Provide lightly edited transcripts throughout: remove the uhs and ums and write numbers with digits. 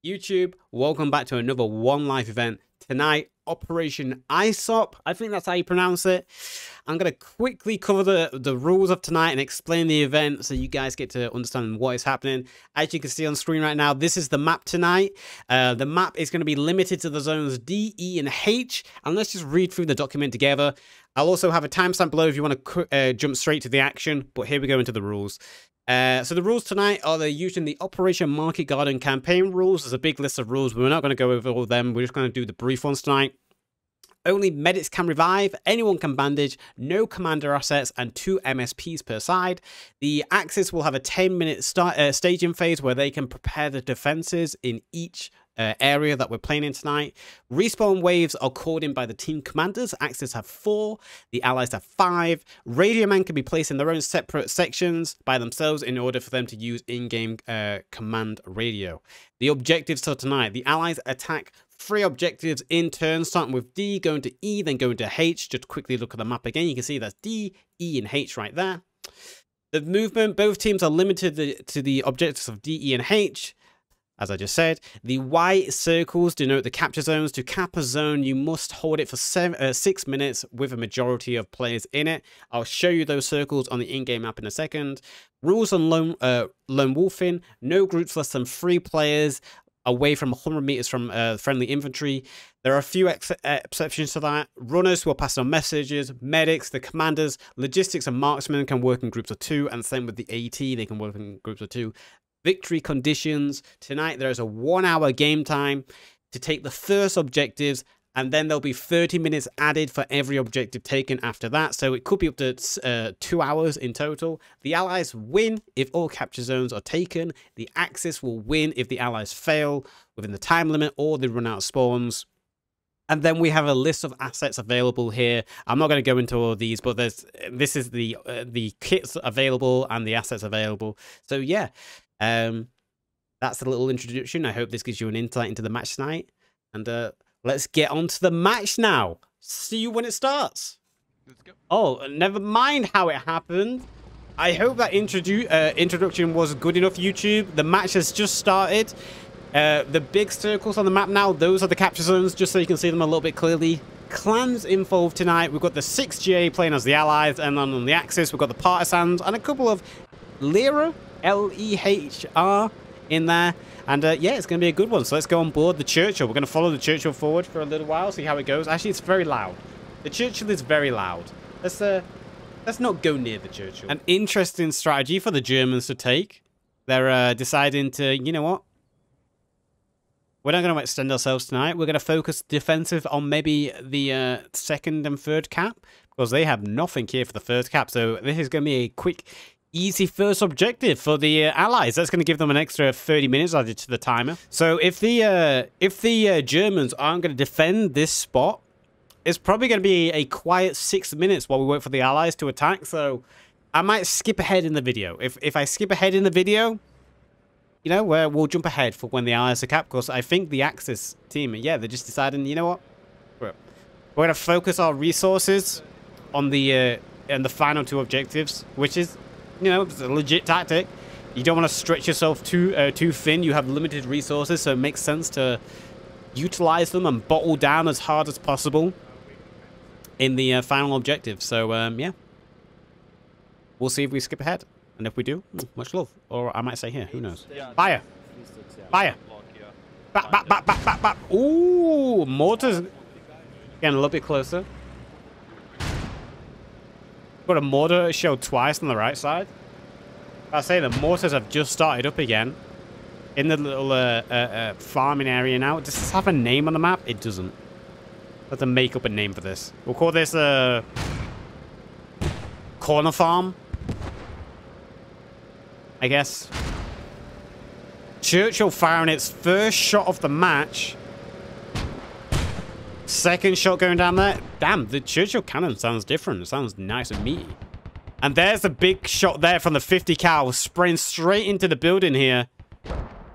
YouTube, welcome back to another One Life event. Tonight, Operation Aesop. I think that's how you pronounce it. I'm going to quickly cover the rules of tonight and explain the event so you guys get to understand what is happening. As you can see on screen right now, this is the map tonight. The map is going to be limited to the zones D, E, and H. And let's just read through the document together. I'll also have a timestamp below if you want to jump straight to the action. But here we go into the rules. So the rules tonight are they're using the Operation Market Garden campaign rules. There's a big list of rules, but we're not going to go over all of them. We're just going to do the brief ones tonight. Only medics can revive, anyone can bandage, no commander assets, and 2 MSPs per side. The Axis will have a 10-minute staging phase where they can prepare the defenses in each area that we're playing in tonight. Respawn waves are called in by the team commanders. Axis have 4, the allies have 5. Radio men can be placed in their own separate sections by themselves in order for them to use in-game command radio. The objectives for tonight: the allies attack 3 objectives in turn, starting with D, going to E, then going to H. Just quickly look at the map again. You can see that's D, E, and H right there. The movement: both teams are limited to the objectives of D, E, and H. As I just said, the white circles denote the capture zones. To cap a zone, you must hold it for 6 minutes with a majority of players in it. I'll show you those circles on the in-game map in a second. Rules on lone wolfing: no groups less than 3 players away from 100 meters from friendly infantry. There are a few exceptions to that. Runners who are passing on messages, medics, the commanders, logistics, and marksmen can work in groups of 2, and same with the AT, they can work in groups of 2. Victory conditions: tonight there is a 1-hour game time to take the first objectives, and then there'll be 30 minutes added for every objective taken after that, so it could be up to 2 hours in total. The allies win if all capture zones are taken. The Axis will win if the allies fail within the time limit or they run out of spawns. And then we have a list of assets available here. I'm not going to go into all of these, but this is the kits available and the assets available. So yeah, that's a little introduction. I hope this gives you an insight into the match tonight. And let's get on to the match now. See you when it starts. Let's go. Oh, never mind how it happened. I hope that introduction was good enough, YouTube. The match has just started. The big circles on the map now, those are the capture zones, just so you can see them a little bit clearly. Clans involved tonight. We've got the 6GA playing as the allies, and then on the Axis, we've got the Partisans and a couple of Lehr, L-E-H-R in there. And yeah, it's going to be a good one. So let's go on board the Churchill. We're going to follow the Churchill forward for a little while, see how it goes. Actually, it's very loud. The Churchill is very loud. Let's not go near the Churchill. An interesting strategy for the Germans to take. They're deciding to, you know what? We're not going to extend ourselves tonight. We're going to focus defensive on maybe the second and third cap, because they have nothing here for the first cap. So this is going to be a quick, easy first objective for the allies. That's going to give them an extra 30 minutes added to the timer. So if the Germans aren't going to defend this spot, it's probably going to be a quiet 6 minutes while we wait for the allies to attack. So I might skip ahead in the video. If I skip ahead in the video, you know, we'll jump ahead for when the allies are capped, because I think the Axis team, yeah, they're just deciding, you know what, we're going to focus our resources on the final 2 objectives, which is, you know, it's a legit tactic. You don't want to stretch yourself too thin. You have limited resources, so it makes sense to utilize them and bottle down as hard as possible in the final objective. So yeah, we'll see if we skip ahead. And if we do, much love. Or I might say here, who knows? Fire! Fire! Bap, bap, bap, bap, bap, bap. Ooh, mortars getting a little bit closer. Got a mortar showed twice on the right side. I say the mortars have just started up again in the little farming area now. Does this have a name on the map? It doesn't. Let's have to make up a name for this. We'll call this corner farm, I guess. Churchill firing its first shot of the match. Second shot going down there. Damn, the Churchill cannon sounds different. It sounds nice and meaty. And there's a big shot there from the 50 cal, spraying straight into the building here.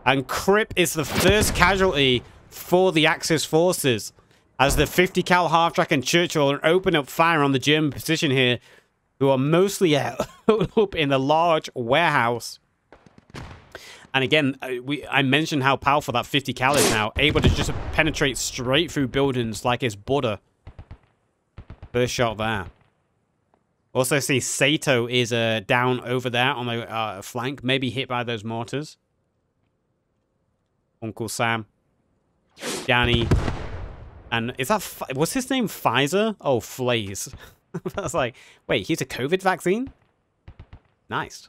And Crip is the first casualty for the Axis forces, as the 50 cal half-track and Churchill are opening up fire on the German position here, who are mostly up in the large warehouse. And again, I mentioned how powerful that 50 cal is now. Able to just penetrate straight through buildings like it's butter. First shot there. Also see Sato is down over there on the flank. Maybe hit by those mortars. Uncle Sam. Danny. And is that... What's his name? Pfizer? Oh, Flaze. I was like, wait, he's a COVID vaccine? Nice.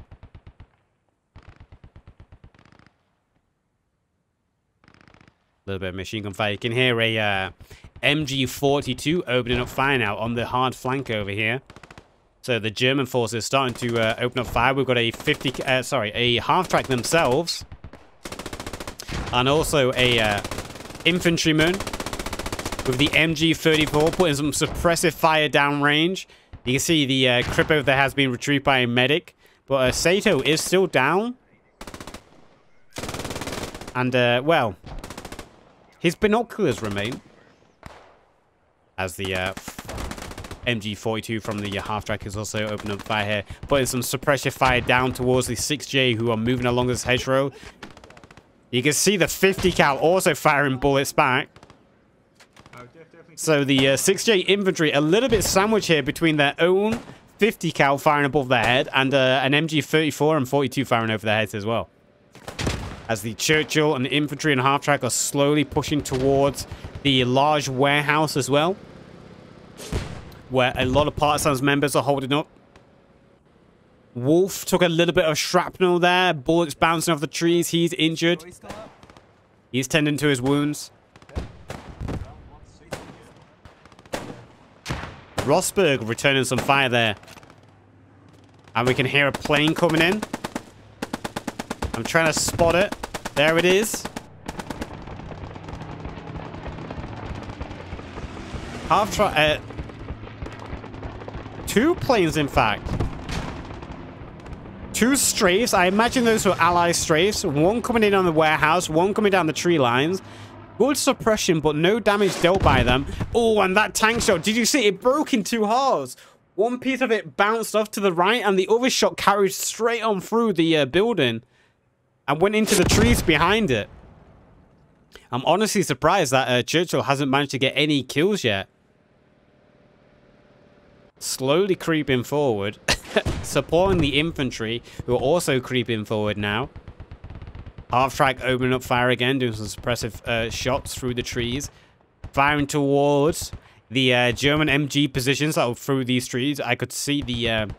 Little bit of machine gun fire. You can hear a MG42 opening up fire now on the hard flank over here. So the German forces starting to open up fire. We've got a a half track themselves, and also a infantryman with the MG34 putting some suppressive fire downrange. You can see the Crippo there has been retrieved by a medic, but Sato is still down, and well. His binoculars remain. As the MG42 from the half-track is also opening up fire here. Putting some suppressive fire down towards the 6J who are moving along this hedgerow. You can see the 50 cal also firing bullets back. So the 6J infantry a little bit sandwiched here between their own 50 cal firing above their head and an MG34 and 42 firing over their heads as well. As the Churchill and the infantry and half-track are slowly pushing towards the large warehouse as well, where a lot of Partisans members are holding up. Wolf took a little bit of shrapnel there. Bullets bouncing off the trees. He's injured. He's tending to his wounds. Rosberg returning some fire there. And we can hear a plane coming in. I'm trying to spot it. There it is. Two planes, in fact. Two strafes. I imagine those were Allied strafes. One coming in on the warehouse, one coming down the tree lines. Good suppression, but no damage dealt by them. Oh, and that tank shot. Did you see? It broke in two halves. One piece of it bounced off to the right, and the other shot carried straight on through the building and went into the trees behind it. I'm honestly surprised that Churchill hasn't managed to get any kills yet. Slowly creeping forward. Supporting the infantry, who are also creeping forward now. Half-track opening up fire again, doing some suppressive shots through the trees. Firing towards the German MG positions that are through these trees. I could see the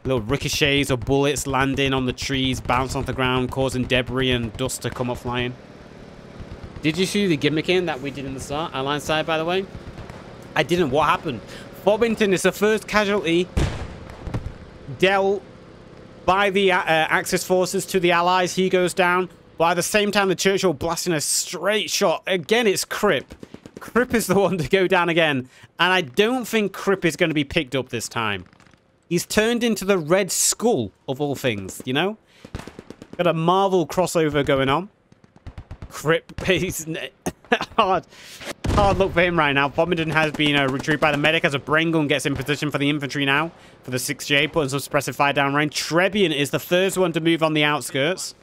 little ricochets of bullets landing on the trees, bounce off the ground, causing debris and dust to come up flying. Did you see the gimmicking that we did in the start? Allied side, by the way? I didn't. What happened? Fobbington is the first casualty dealt by the Axis forces to the Allies. He goes down. But at the same time, the Churchill blasting a straight shot. Again, it's Cripp. Cripp is the one to go down again. And I don't think Cripp is going to be picked up this time. He's turned into the Red Skull, of all things, you know? Got a Marvel crossover going on. Cripp, he's hard look for him right now. Fobbington has been retrieved by the medic as a brain gun gets in position for the infantry now. For the 6J, putting some suppressive fire down range. Trebian is the first one to move on the outskirts.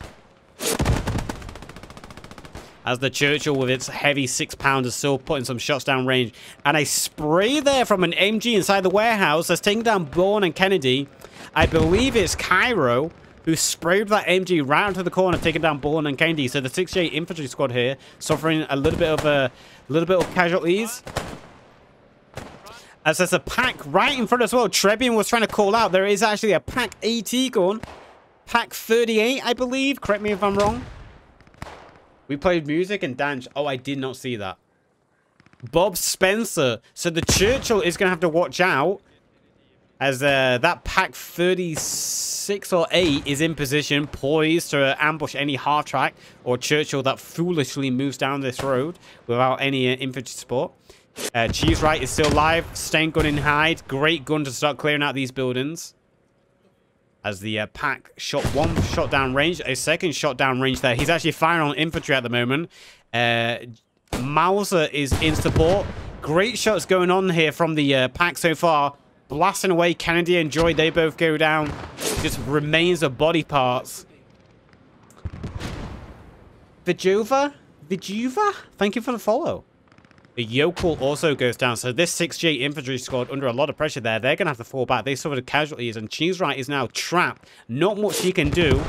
As the Churchill with its heavy 6-pounder still putting some shots down range. And a spray there from an MG inside the warehouse that's taking down Bourne and Kennedy. I believe it's Cairo who sprayed that MG right into the corner, taking down Bourne and Kennedy. So the 6J infantry squad here suffering a little bit of casualties. As there's a pack right in front as well. Trebian was trying to call out. There is actually a pack AT gun. Pack 38, I believe. Correct me if I'm wrong. We played music and dance. Oh, I did not see that. Bob Spencer. So the Churchill is going to have to watch out as that pack 36 or 8 is in position, poised to ambush any half-track or Churchill that foolishly moves down this road without any infantry support. Cheese Right is still alive. Staying gun in hide. Great gun to start clearing out these buildings. As the pack shot one shot down range, a second shot down range there. He's actually firing on infantry at the moment. Mauser is in support. Great shots going on here from the pack so far. Blasting away Kennedy and Joy. They both go down. Just remains of body parts. Vijuva? Thank you for the follow. The yokel also goes down. So this 6J infantry squad under a lot of pressure there. They're going to have to fall back. They suffered casualties. And Cheese Right is now trapped. Not much he can do.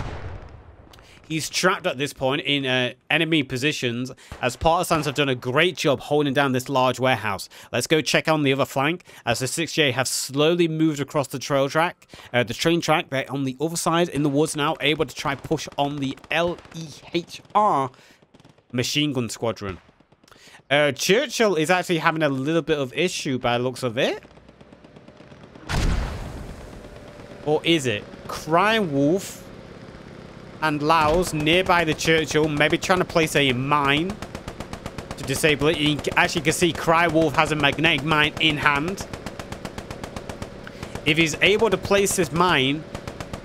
He's trapped at this point in enemy positions, as Partisans have done a great job holding down this large warehouse. Let's go check on the other flank, as the 6J have slowly moved across the train track. They're on the other side in the woods now, able to try push on the Lehr machine gun squadron. Churchill is actually having a little bit of issue by the looks of it. Or is it? Crying Wolf and Laos nearby the Churchill, maybe trying to place a mine to disable it. You actually can see Cry Wolf has a magnetic mine in hand. If he's able to place this mine,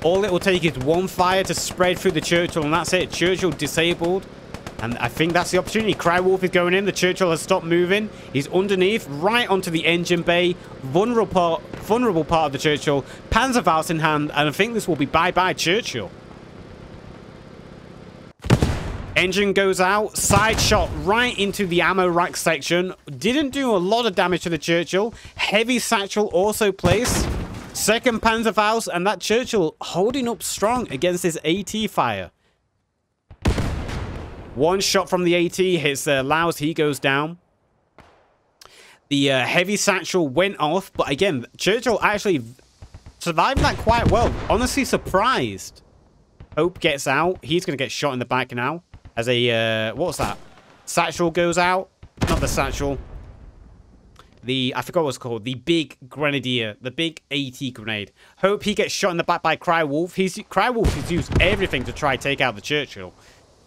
all it will take is one fire to spread through the Churchill, and that's it. Churchill disabled. And I think that's the opportunity. Cry Wolf is going in. The Churchill has stopped moving. He's underneath, right onto the engine bay. Vulnerable part of the Churchill. Panzerfaust in hand, and I think this will be bye-bye Churchill. Engine goes out, side shot right into the ammo rack section. Didn't do a lot of damage to the Churchill. Heavy satchel also placed. Second Panzerfaust, and that Churchill holding up strong against his AT fire. One shot from the AT hits Laos, he goes down. The heavy satchel went off, but again, Churchill actually survived that quite well. Honestly surprised. Hope gets out. He's going to get shot in the back now. As a, what's that? Satchel goes out. Not the satchel. I forgot what it's called. The big grenadier. The big AT grenade. Hope he gets shot in the back by Cry Wolf. Cry Wolf has used everything to try take out the Churchill.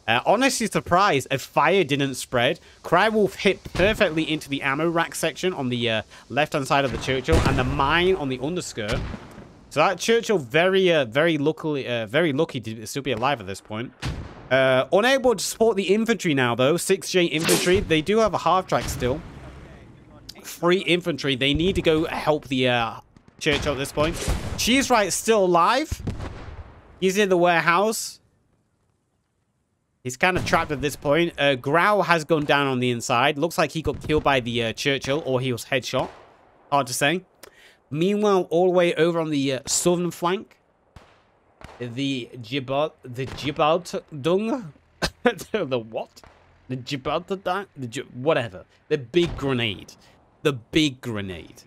Honestly surprised if fire didn't spread. Cry Wolf hit perfectly into the ammo rack section on the left-hand side of the Churchill. And the mine on the underskirt. So that Churchill very lucky to still be alive at this point. Unable to support the infantry now, though. 6J infantry. They do have a half-track still. Free infantry. They need to go help the Churchill at this point. Cheese Right still alive. He's in the warehouse. He's kind of trapped at this point. Growl has gone down on the inside. Looks like he got killed by the Churchill, or he was headshot. Hard to say. Meanwhile, all the way over on the southern flank, the Gibraltar Dung, the what? The Gibraltar Dung, whatever. The big grenade. The big grenade.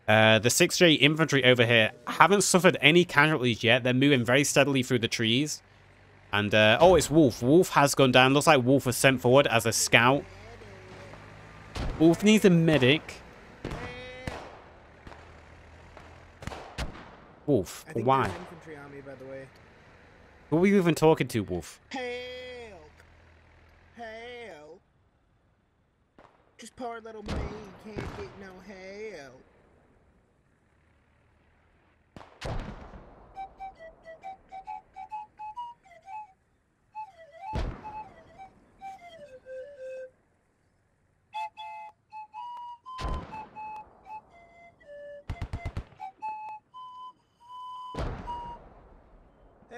The 6J infantry over here haven't suffered any casualties yet. They're moving very steadily through the trees. And, oh, it's Wolf. Wolf has gone down. Looks like Wolf was sent forward as a scout. Wolf needs a medic. Wolf, why? Infantry army, by the way. Who are you even talking to, Wolf? Help! Help! Just poor little me can't get no help.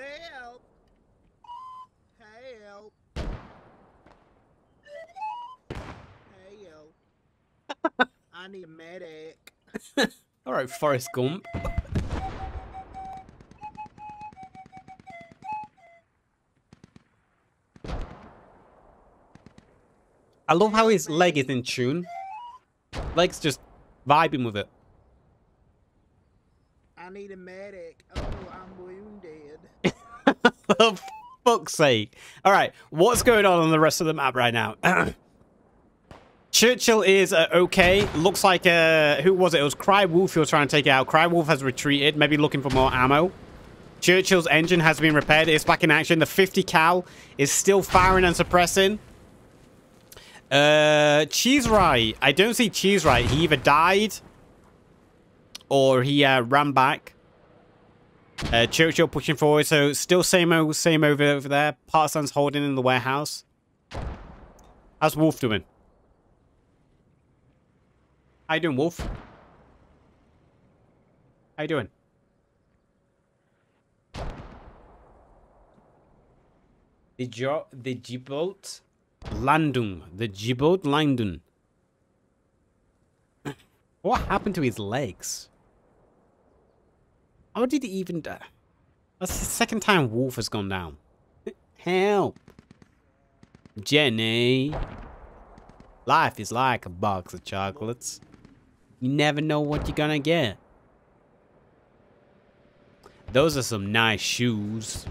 Help! Help! Help! I need a medic. All right, Forrest Gump. I love how his leg is in tune. Leg's just vibing with it. I need a medic. Oh, I'm wounded. For fuck's sake. All right, what's going on the rest of the map right now? Churchill is okay. Looks like, who was it? It was Cry Wolf who was trying to take it out. Cry Wolf has retreated, maybe looking for more ammo. Churchill's engine has been repaired. It's back in action. The 50 cal is still firing and suppressing. Cheese Right. I don't see Cheese Right. He either died or he ran back. Churchill pushing forward, so still same over there. Partisans holding in the warehouse. How's Wolf doing? How you doing, Wolf? How you doing? The Gibolt Landung. The Gibolt Landung. What happened to his legs? How did he even die? That's the second time Wolf has gone down. Help. Jenny. Life is like a box of chocolates. You never know what you're gonna get. Those are some nice shoes.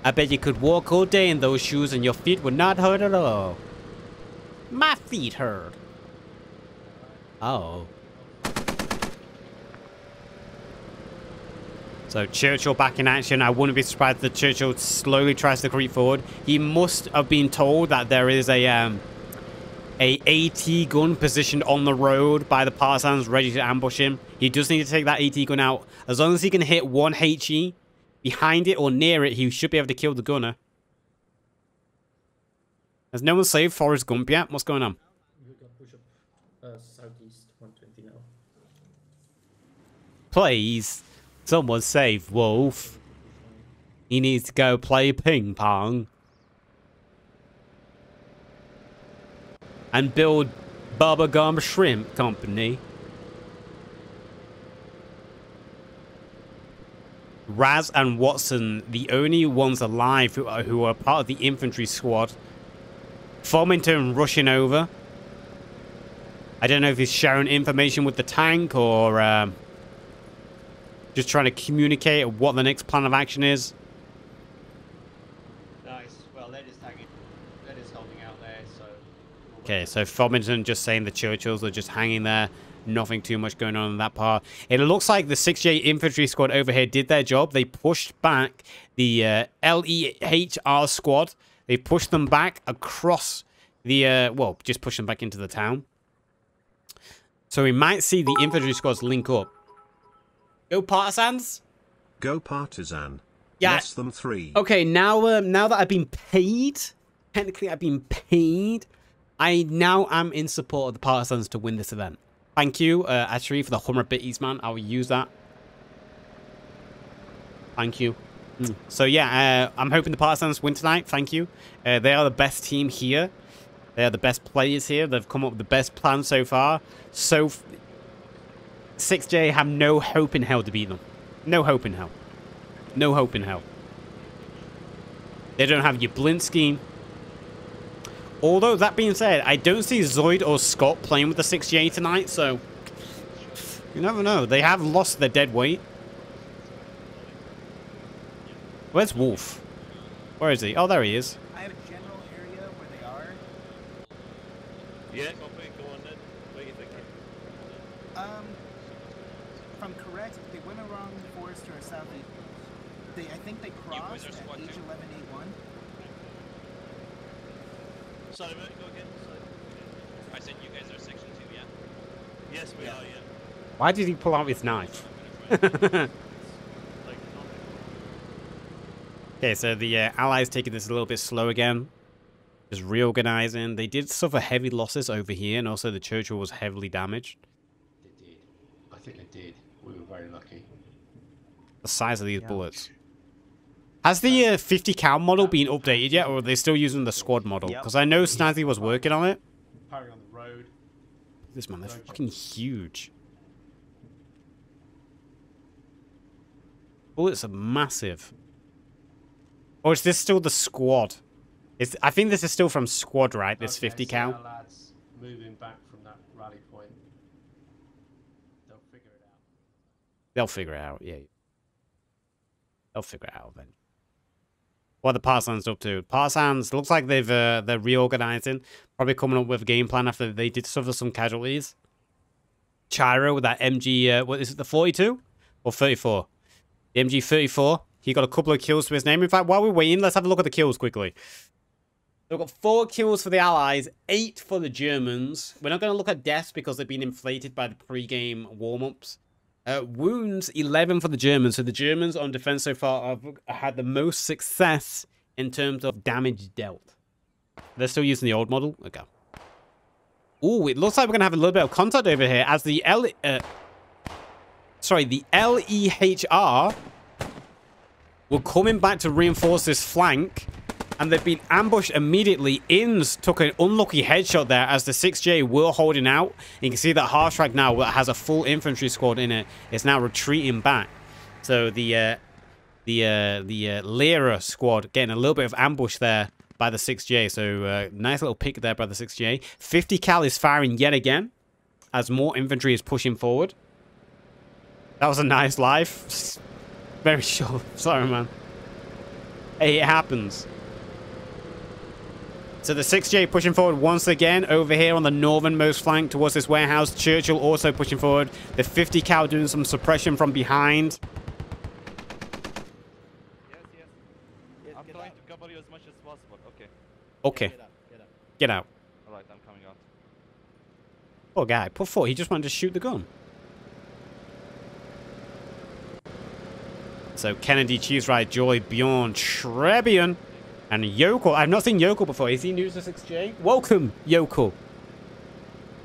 I bet you could walk all day in those shoes and your feet would not hurt at all. My feet hurt. Oh. So Churchill back in action. I wouldn't be surprised if Churchill slowly tries to creep forward. He must have been told that there is a AT gun positioned on the road by the Partisans ready to ambush him. He does need to take that AT gun out. As long as he can hit one HE behind it or near it, he should be able to kill the gunner. Has no one saved Forrest Gump yet? What's going on? You can push up southeast 120 now. Please, someone save Wolf. He needs to go play ping pong. And build Bubblegum Shrimp Company. Raz and Watson, the only ones alive who are part of the infantry squad. Farmington rushing over. I don't know if he's sharing information with the tank or just trying to communicate what the next plan of action is. Nice. Well, they're just holding out there, so... Okay, so Farmington just saying the Churchills are just hanging there. Nothing too much going on in that part. It looks like the 6th infantry squad over here did their job. They pushed back the LEHR squad. They pushed them back across the, well, just push them back into the town. So we might see the infantry squads link up. Go Partisans! Go Partisan. Yeah. Less than 3. Okay, now that I've been paid, technically I've been paid, I now am in support of the Partisans to win this event. Thank you, actually, for the 100 bitties, man. I will use that. Thank you. So, yeah, I'm hoping the Partisans win tonight. Thank you. They are the best team here. They are the best players here. They've come up with the best plan so far. So, 6J have no hope in hell to beat them. No hope in hell. No hope in hell. They don't have your blind scheme. Although, that being said, I don't see Zoid or Scott playing with the 6J tonight, so... You never know. They have lost their dead weight. Where's Wolf? Where is he? Oh, there he is. I have a general area where they are. Yeah, copy. Go on then. Where are you thinking? If I'm correct, they went around Forest or southeast. I think they crossed at age 1181. Sorry, mate, go again. Sorry. I said you guys are section 2, yeah? Yes, we are, yeah. Why did he pull out his knife? Okay, so the Allies taking this a little bit slow again. Just reorganizing. They did suffer heavy losses over here, and also the Churchill was heavily damaged. They did. I think they did. We were very lucky. The size of these bullets. Has the 50 cal model been updated yet, or are they still using the squad model? Because I know Snazzy was working on it. Firing on the road. This man, they're fucking huge. Bullets are massive. Or is this still the squad? I think this is still from squad, right? This 50 cal. Our lads moving back from that rally point. They'll figure it out. They'll figure it out, yeah. They'll figure it out then. What are the Partisans up to? Partisans, looks like they're reorganizing. Probably coming up with a game plan after they did suffer some casualties. Chiro with that MG, what is it, the 42? Or 34? The MG 34. He got a couple of kills to his name. In fact, while we're waiting, let's have a look at the kills quickly. We've got 4 kills for the Allies, 8 for the Germans. We're not going to look at deaths because they've been inflated by the pre-game warm-ups. Wounds, 11 for the Germans. So the Germans on defense so far have had the most success in terms of damage dealt. They're still using the old model? Okay. Ooh, it looks like we're going to have a little bit of contact over here as the the LEHR were coming back to reinforce this flank. and they've been ambushed immediately. Inns took an unlucky headshot there as the 6J were holding out. You can see that half-track now that has a full infantry squad in it is now retreating back. So the Lehr squad getting a little bit of ambush there by the 6J. So nice little pick there by the 6J. 50 cal is firing yet again as more infantry is pushing forward. That was a nice life. Very short. Sorry, man. Hey, it happens. So the 6J pushing forward once again over here on the northernmost flank towards this warehouse. Churchill also pushing forward. The 50 cal doing some suppression from behind. Yes. I'm trying to cover you as much as possible. Okay. Okay. Get out. Alright, I'm coming out. Poor guy. Poor foot. He just wanted to shoot the gun. So Kennedy, Cheese Ride, Joy, Bjorn, Trebian, and Yokel. I've not seen Yokel before. Is he new to 6J? Welcome, Yokel.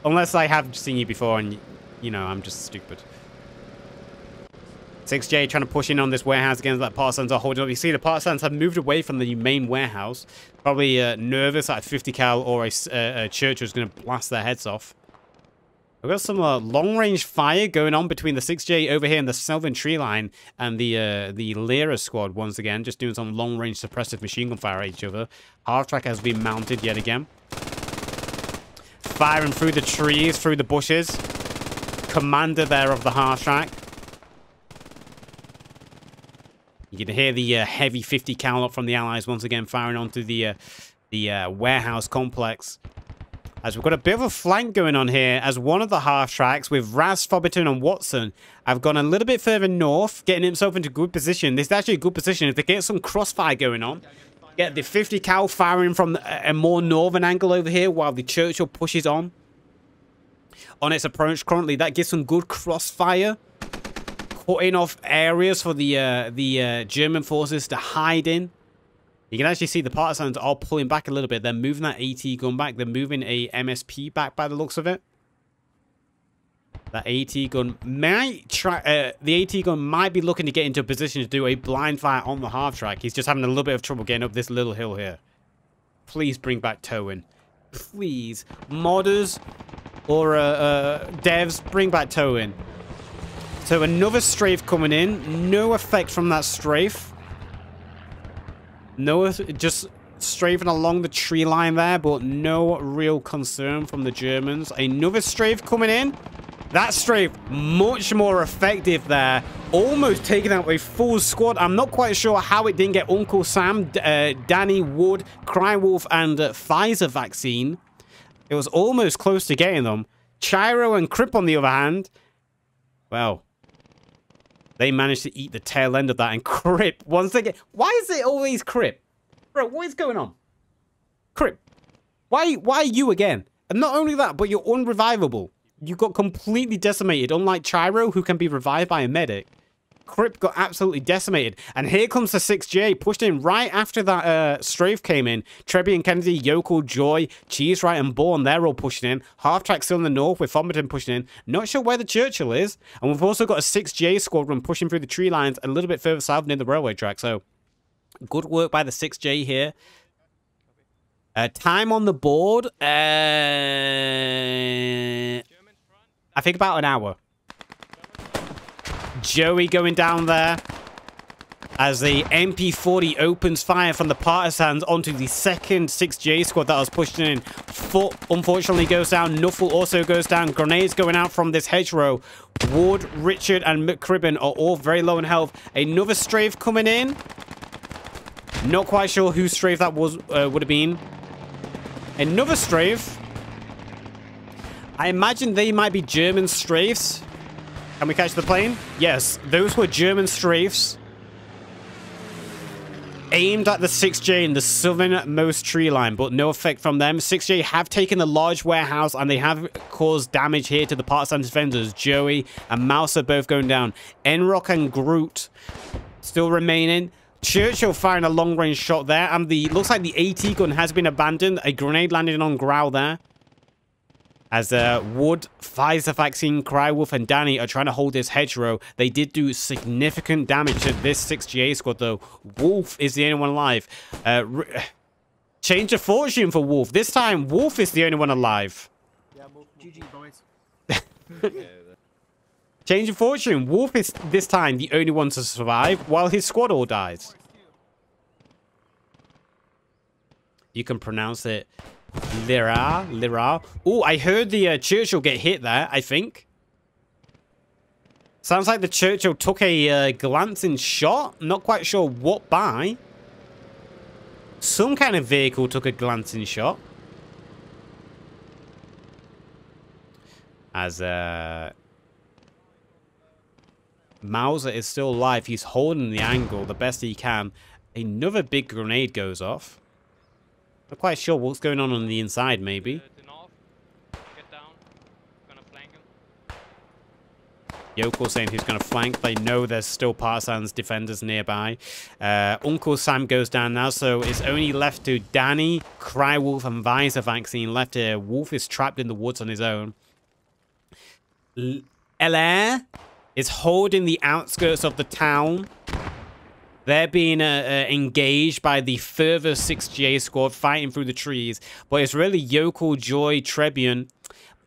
Unless I have seen you before and, you know, I'm just stupid. 6J trying to push in on this warehouse again. That Partisans are holding up. You see the Partisans have moved away from the main warehouse. Probably nervous that a 50 cal or a Churchill is going to blast their heads off. We've got some long-range fire going on between the 6J over here in the southern tree line and the Lehr squad once again, just doing some long-range suppressive machine gun fire at each other. Half-track has been mounted yet again. Firing through the trees, through the bushes. Commander there of the half-track. You can hear the heavy 50 cal up from the Allies once again firing onto the warehouse complex. As we've got a bit of a flank going on here as one of the half-tracks with Raz, Foberton and Watson have gone a little bit further north, getting himself into good position. This is actually a good position. If they get some crossfire going on, get the 50 cal firing from a more northern angle over here while the Churchill pushes on its approach currently. That gives some good crossfire, cutting off areas for the German forces to hide in. You can actually see the Partisans are pulling back a little bit. They're moving that AT gun back. They're moving a MSP back by the looks of it. That AT gun might try... the AT gun might be looking to get into a position to do a blind fire on the half-track. He's just having a little bit of trouble getting up this little hill here. Please bring back towing. Please. Modders or devs, bring back towing. So another strafe coming in. No effect from that strafe. No, just strafing along the tree line there, but no real concern from the Germans. Another strafe coming in. That strafe, much more effective there. Almost taking out a full squad. I'm not quite sure how it didn't get Uncle Sam, Danny, Wood, Crywolf, and Pfizer vaccine. It was almost close to getting them. Chiro and Crip, on the other hand, well, they managed to eat the tail end of that. And Crip, once again, why is it always Crip? Bro, what is going on? Crip, why you again? And not only that, but you're unrevivable. You got completely decimated, unlike Chiro, who can be revived by a medic. Crip got absolutely decimated. And here comes the 6J, pushed in right after that strafe came in. Trebi, Kennedy, Yokel, Joy, Cheese Right, and Bourne, they're all pushing in. Half-track still in the north with Fomerton pushing in. Not sure where the Churchill is. And we've also got a 6J squadron pushing through the tree lines a little bit further south near the railway track. So, good work by the 6J here. Time on the board. I think about an hour. Joey going down there as the MP40 opens fire from the Partisans onto the second 6J squad that was pushing in. Foot unfortunately goes down. Nuffle also goes down. Grenades going out from this hedgerow. Wood, Richard, and McCribbin are all very low in health. Another strafe coming in. Not quite sure whose strafe that was would have been. Another strafe. I imagine they might be German strafes. Can we catch the plane? Yes, those were German strafes aimed at the 6J in the southernmost tree line, but no effect from them. 6J have taken the large warehouse and they have caused damage here to the Partisan defenders. Joey and Mouse are both going down. Enrock and Groot still remaining. Churchill firing a long-range shot there, and looks like the AT gun has been abandoned. A grenade landed on Growl there. As Wood, Pfizer vaccine, Crywolf, and Danny are trying to hold this hedgerow. They did do significant damage to this 6GA squad, though. Wolf is the only one alive. Change of fortune for Wolf. This time, Wolf is the only one alive. GG, boys. Change of fortune. Wolf is this time the only one to survive while his squad all dies. You can pronounce it Lehr. Oh, I heard the Churchill get hit there, I think. Sounds like the Churchill took a glancing shot. Not quite sure what by. Some kind of vehicle took a glancing shot. As Mauser is still alive. He's holding the angle the best he can. Another big grenade goes off. Not quite sure what's going on the inside, maybe. Get down. Gonna flank him. Yokel saying he's going to flank. They know there's still Partisans defenders nearby. Uncle Sam goes down now, so it's only left to Danny, Crywolf, and Visor Vaccine left here. Wolf is trapped in the woods on his own. Lehr is holding the outskirts of the town. They're being engaged by the further 6GA squad fighting through the trees. But it's really Yokel, Joy, Trebian,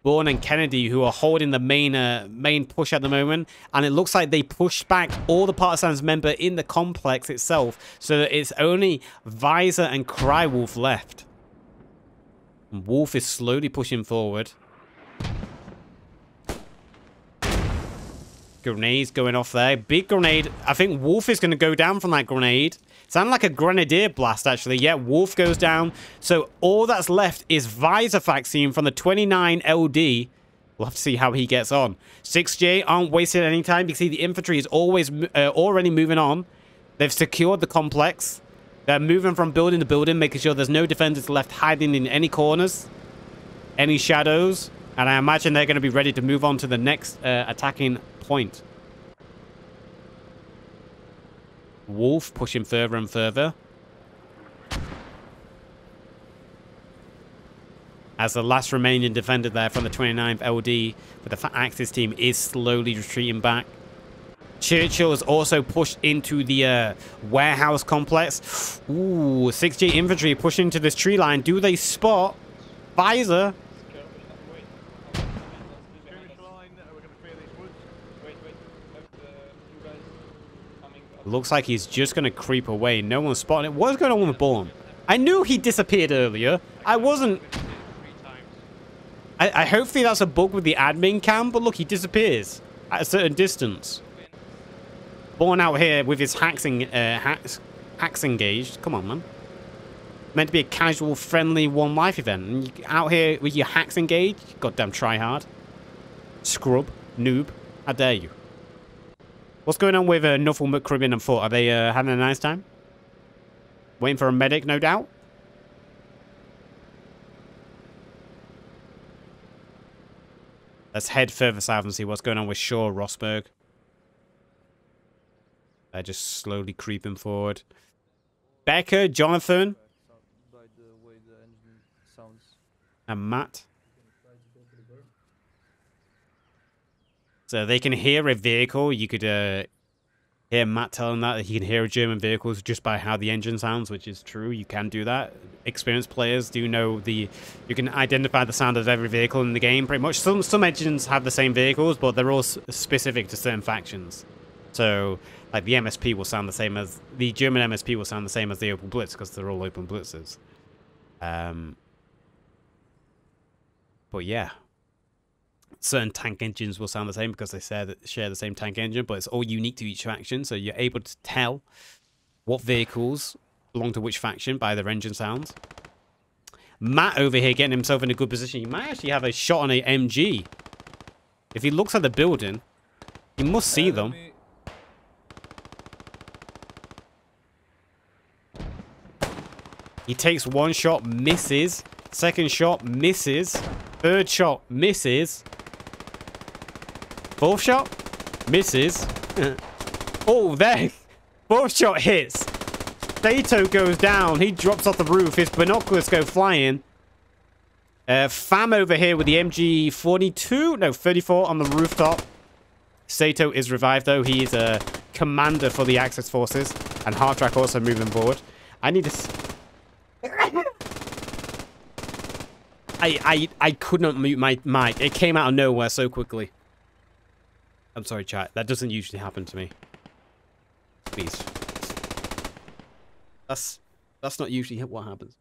Bourne, and Kennedy who are holding the main push at the moment. And it looks like they pushed back all the Partisans member in the complex itself. So that it's only Visor and Crywolf left. And Wolf is slowly pushing forward. Grenades going off there. Big grenade. I think Wolf is going to go down from that grenade. Sounded like a grenadier blast, actually. Yeah, Wolf goes down. So all that's left is Visor Vaccine from the 29 LD. We'll have to see how he gets on. 6J aren't wasting any time. You can see the infantry is always already moving on. They've secured the complex. They're moving from building to building, making sure there's no defenders left hiding in any corners, any shadows. And I imagine they're going to be ready to move on to the next attacking point. Wolf pushing further and further. As the last remaining defender there from the 29th LD with the Axis team is slowly retreating back. Churchill is also pushed into the warehouse complex. Ooh, 6G infantry pushing into this tree line. Do they spot Visor? Looks like he's just going to creep away. No one's spotting it. What's going on with Bourne? I knew he disappeared earlier. I wasn't... I hopefully that's a bug with the admin cam, but look, he disappears at a certain distance. Bourne out here with his hacks engaged. Come on, man. Meant to be a casual, friendly One Life event. And you out here with your hacks engaged? Goddamn tryhard. Scrub. Noob. How dare you? What's going on with Nuffle, McCribbin, and Foot? Are they having a nice time? Waiting for a medic, no doubt? Let's head further south and see what's going on with Shaw, Rosberg. They're just slowly creeping forward. Becker, Jonathan, and Matt. So they can hear a vehicle. You could hear Matt telling that he can hear a German vehicle just by how the engine sounds, which is true. You can do that. Experienced players do know you can identify the sound of every vehicle in the game pretty much. Some engines have the same vehicles, but they're all specific to certain factions. So like the MSP will sound the same as the German MSP will sound the same as the Open Blitz because they're all Open Blitzers. But yeah. Certain tank engines will sound the same because they share the same tank engine, but it's all unique to each faction, so you're able to tell what vehicles belong to which faction by their engine sounds. Matt over here getting himself in a good position. He might actually have a shot on a MG. If he looks at the building, he must see them. He takes one shot, misses. Second shot, misses. Third shot, misses. Fourth shot, misses. Oh, there. Fourth shot hits. Sato goes down. He drops off the roof. His binoculars go flying. Fam over here with the MG 34 on the rooftop. Sato is revived, though. He is a commander for the Axis forces. And Hardtrack also moving forward. I need to... I could not mute my mic. It came out of nowhere so quickly. I'm sorry, chat. That doesn't usually happen to me. Please. That's not usually what happens.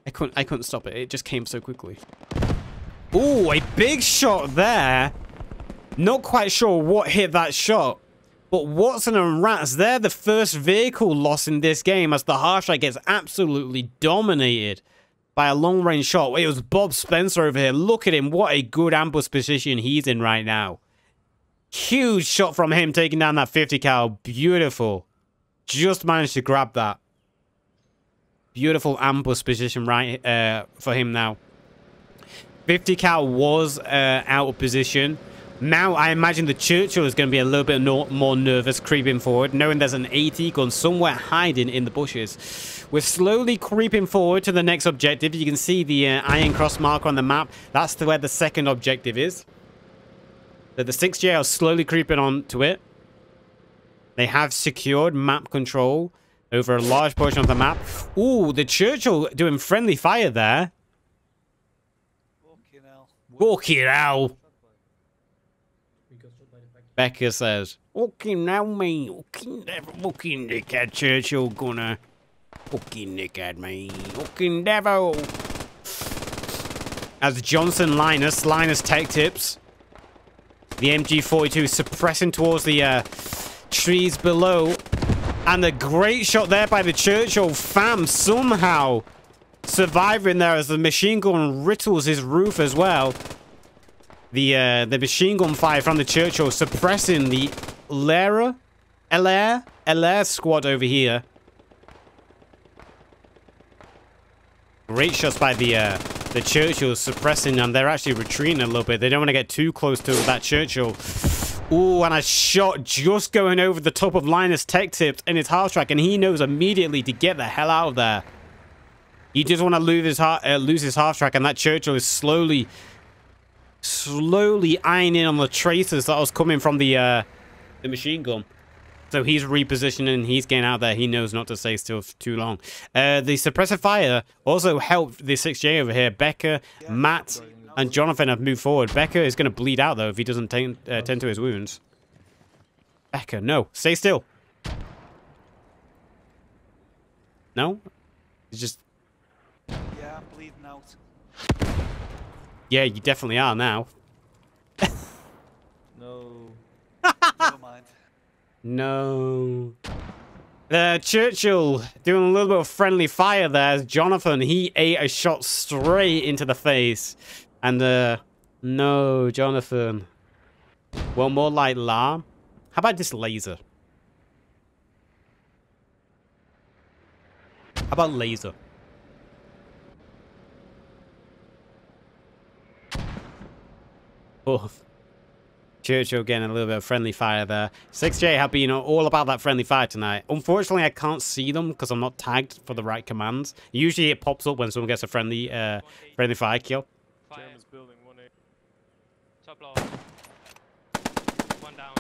I couldn't stop it. It just came so quickly. Ooh, a big shot there. Not quite sure what hit that shot. But Watson and Rats, they're the first vehicle loss in this game as the half strike gets absolutely dominated by a long-range shot. It was Bob Spencer over here. Look at him. What a good ambush position he's in right now. Huge shot from him taking down that 50 cal. Beautiful. Just managed to grab that. Beautiful ambush position right for him now. 50 cal was out of position. Now I imagine the Churchill is going to be a little bit more nervous creeping forward, knowing there's an AT gun somewhere hiding in the bushes. We're slowly creeping forward to the next objective. You can see the iron cross marker on the map. That's where the second objective is. So the 6J are slowly creeping on to it. They have secured map control over a large portion of the map. Ooh, the Churchill doing friendly fire there. Walking out. Becca says, "Fucking now me, fucking dickhead Churchill gonna fucking dickhead me, fucking devil." As Johnson Linus tech tips, the MG42 suppressing towards the trees below, and a great shot there by the Churchill fam somehow surviving there as the machine gun riddles his roof as well. The machine gun fire from the Churchill suppressing the Lehr squad over here. Great shots by the Churchill suppressing them. They're actually retreating a little bit. They don't want to get too close to that Churchill. Ooh, and a shot just going over the top of Linus tech tips in his half track, and he knows immediately to get the hell out of there. He just want to lose his half track, and that Churchill is slowly ironing on the traces that was coming from the machine gun. So he's repositioning, he's getting out there. He knows not to stay still for too long. The suppressive fire also helped the 6J over here. Becca, Matt, and Jonathan have moved forward. Becca is going to bleed out, though, if he doesn't tend to his wounds. Becca, no. Stay still. No? He's just... Yeah, I'm bleeding out. Yeah, you definitely are now. No. Never mind. No. Churchill doing a little bit of friendly fire there. As Jonathan, he ate a shot straight into the face. And, no, Jonathan. Well, more like Lehr. How about this laser? How about laser? Oh. Churchill getting a little bit of friendly fire there. 6J have been all about that friendly fire tonight. Unfortunately, I can't see them because I'm not tagged for the right commands. Usually it pops up when someone gets a friendly fire kill. German's building 1A. Top low. One down.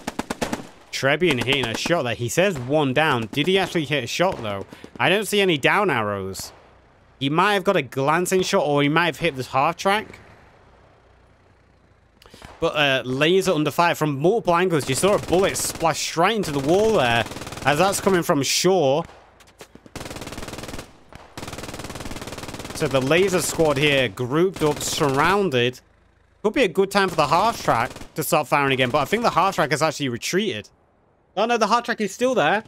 Trebian hitting a shot there. He says one down. Did he actually hit a shot, though? I don't see any down arrows. He might have got a glancing shot, or he might have hit this half track. But laser under fire from multiple angles. You saw a bullet splash straight into the wall there, as that's coming from shore. So the laser squad here, grouped up, surrounded. Could be a good time for the half track to start firing again, but I think the half track has actually retreated. Oh no, the half track is still there.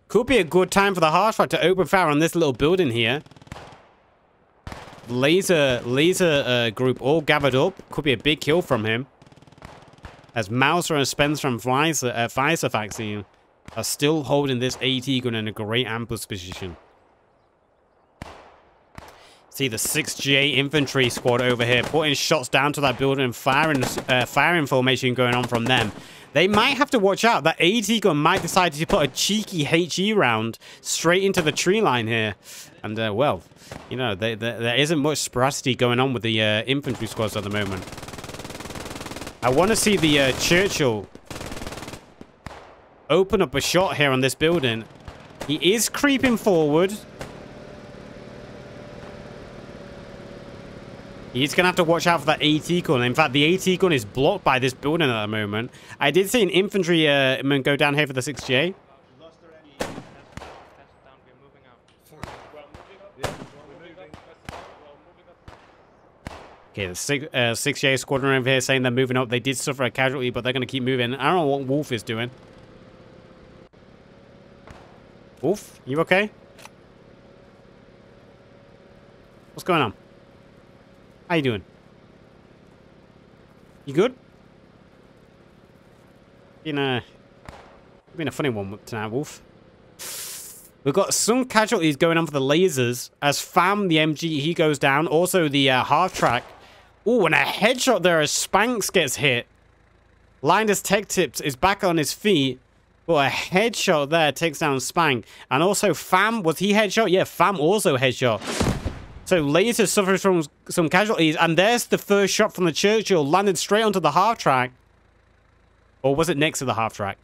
Could be a good time for the half track to open fire on this little building here. Laser group all gathered up. Could be a big kill from him. As Mouser and Spencer from Pfizer vaccine are still holding this AT gun in a great ambush position. See the 6J infantry squad over here putting shots down to that building and firing formation going on from them. They might have to watch out. That AT gun might decide to put a cheeky HE round straight into the tree line here. And, well, you know, there isn't much sporacity going on with the infantry squads at the moment. I want to see the Churchill open up a shot here on this building. He is creeping forward. He's going to have to watch out for that AT gun. In fact, the AT gun is blocked by this building at the moment. I did see an infantry go down here for the 6J. Okay, the 6J squadron over here saying they're moving up. They did suffer a casualty, but they're going to keep moving. I don't know what Wolf is doing. Wolf, you okay? What's going on? How you doing? You good? Been a funny one tonight, Wolf. We've got some casualties going on for the lasers. As Fam, the MG, he goes down. Also, the half-track. Oh, and a headshot there as Spanks gets hit. Linus Tech Tips is back on his feet. But a headshot there takes down Spank. And also, Fam, was he headshot? Yeah, Fam also headshot. So Laser suffers from some casualties, and there's the first shot from the Churchill, landed straight onto the half-track. Or was it next to the half-track?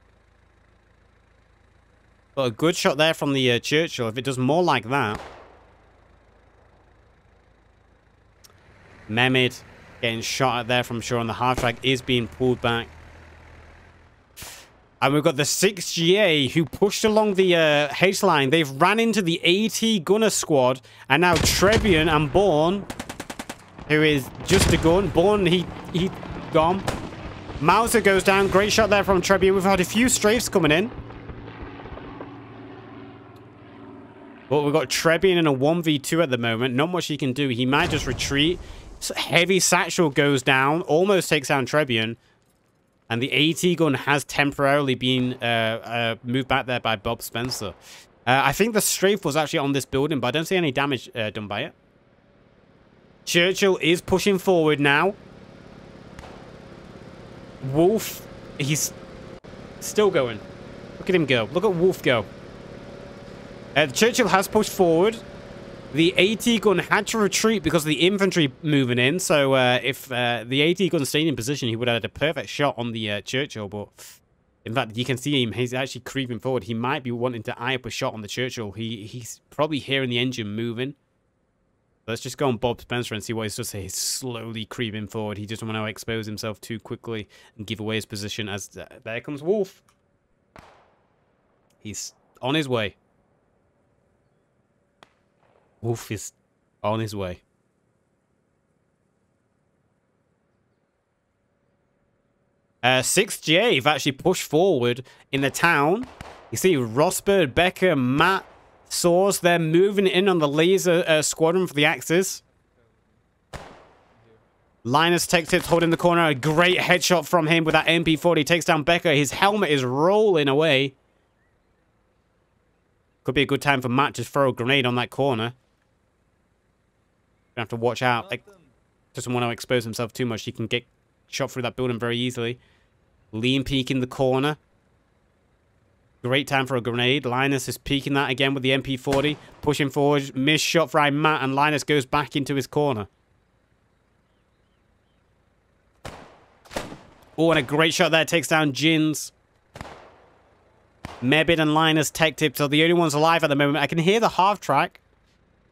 But a good shot there from the Churchill, if it does more like that. Mehmed getting shot at there from sure on the half-track is being pulled back. And we've got the 6GA who pushed along the H-line. They've ran into the AT gunner squad. And now Trebian and Bourne, who is just a gun. Bourne, he gone. Mauser goes down. Great shot there from Trebian. We've had a few strafes coming in. But we've got Trebian in a 1v2 at the moment. Not much he can do. He might just retreat. Heavy Satchel goes down. Almost takes down Trebian. And the AT gun has temporarily been moved back there by Bob Spencer. I think the strafe was actually on this building, but I don't see any damage done by it. Churchill is pushing forward now. Wolf, he's still going. Look at him go. Look at Wolf go. Churchill has pushed forward. The AT gun had to retreat because of the infantry moving in. So if the AT gun stayed in position, he would have had a perfect shot on the Churchill. But in fact, you can see him. He's actually creeping forward. He might be wanting to eye up a shot on the Churchill. He's probably hearing the engine moving. Let's just go on Bob Spencer and see what he's just saying. He's slowly creeping forward. He doesn't want to expose himself too quickly and give away his position. As there comes Wolf. He's on his way. Wolf is on his way. Uh, 6GA have actually pushed forward in the town. You see Rosberg, Becker, Matt, Source. They're moving in on the laser squadron for the Axis. Linus Tech Tips holding the corner. A great headshot from him with that MP40. Takes down Becker. His helmet is rolling away. Could be a good time for Matt to throw a grenade on that corner. Gonna have to watch out. Like, doesn't want to expose himself too much. He can get shot through that building very easily. Lean peek in the corner. Great time for a grenade. Linus is peeking that again with the MP40. Pushing forward. Missed shot by Matt, and Linus goes back into his corner. Oh, and a great shot there. Takes down Jins. Mebid and Linus Tech Tips are the only ones alive at the moment. I can hear the half-track.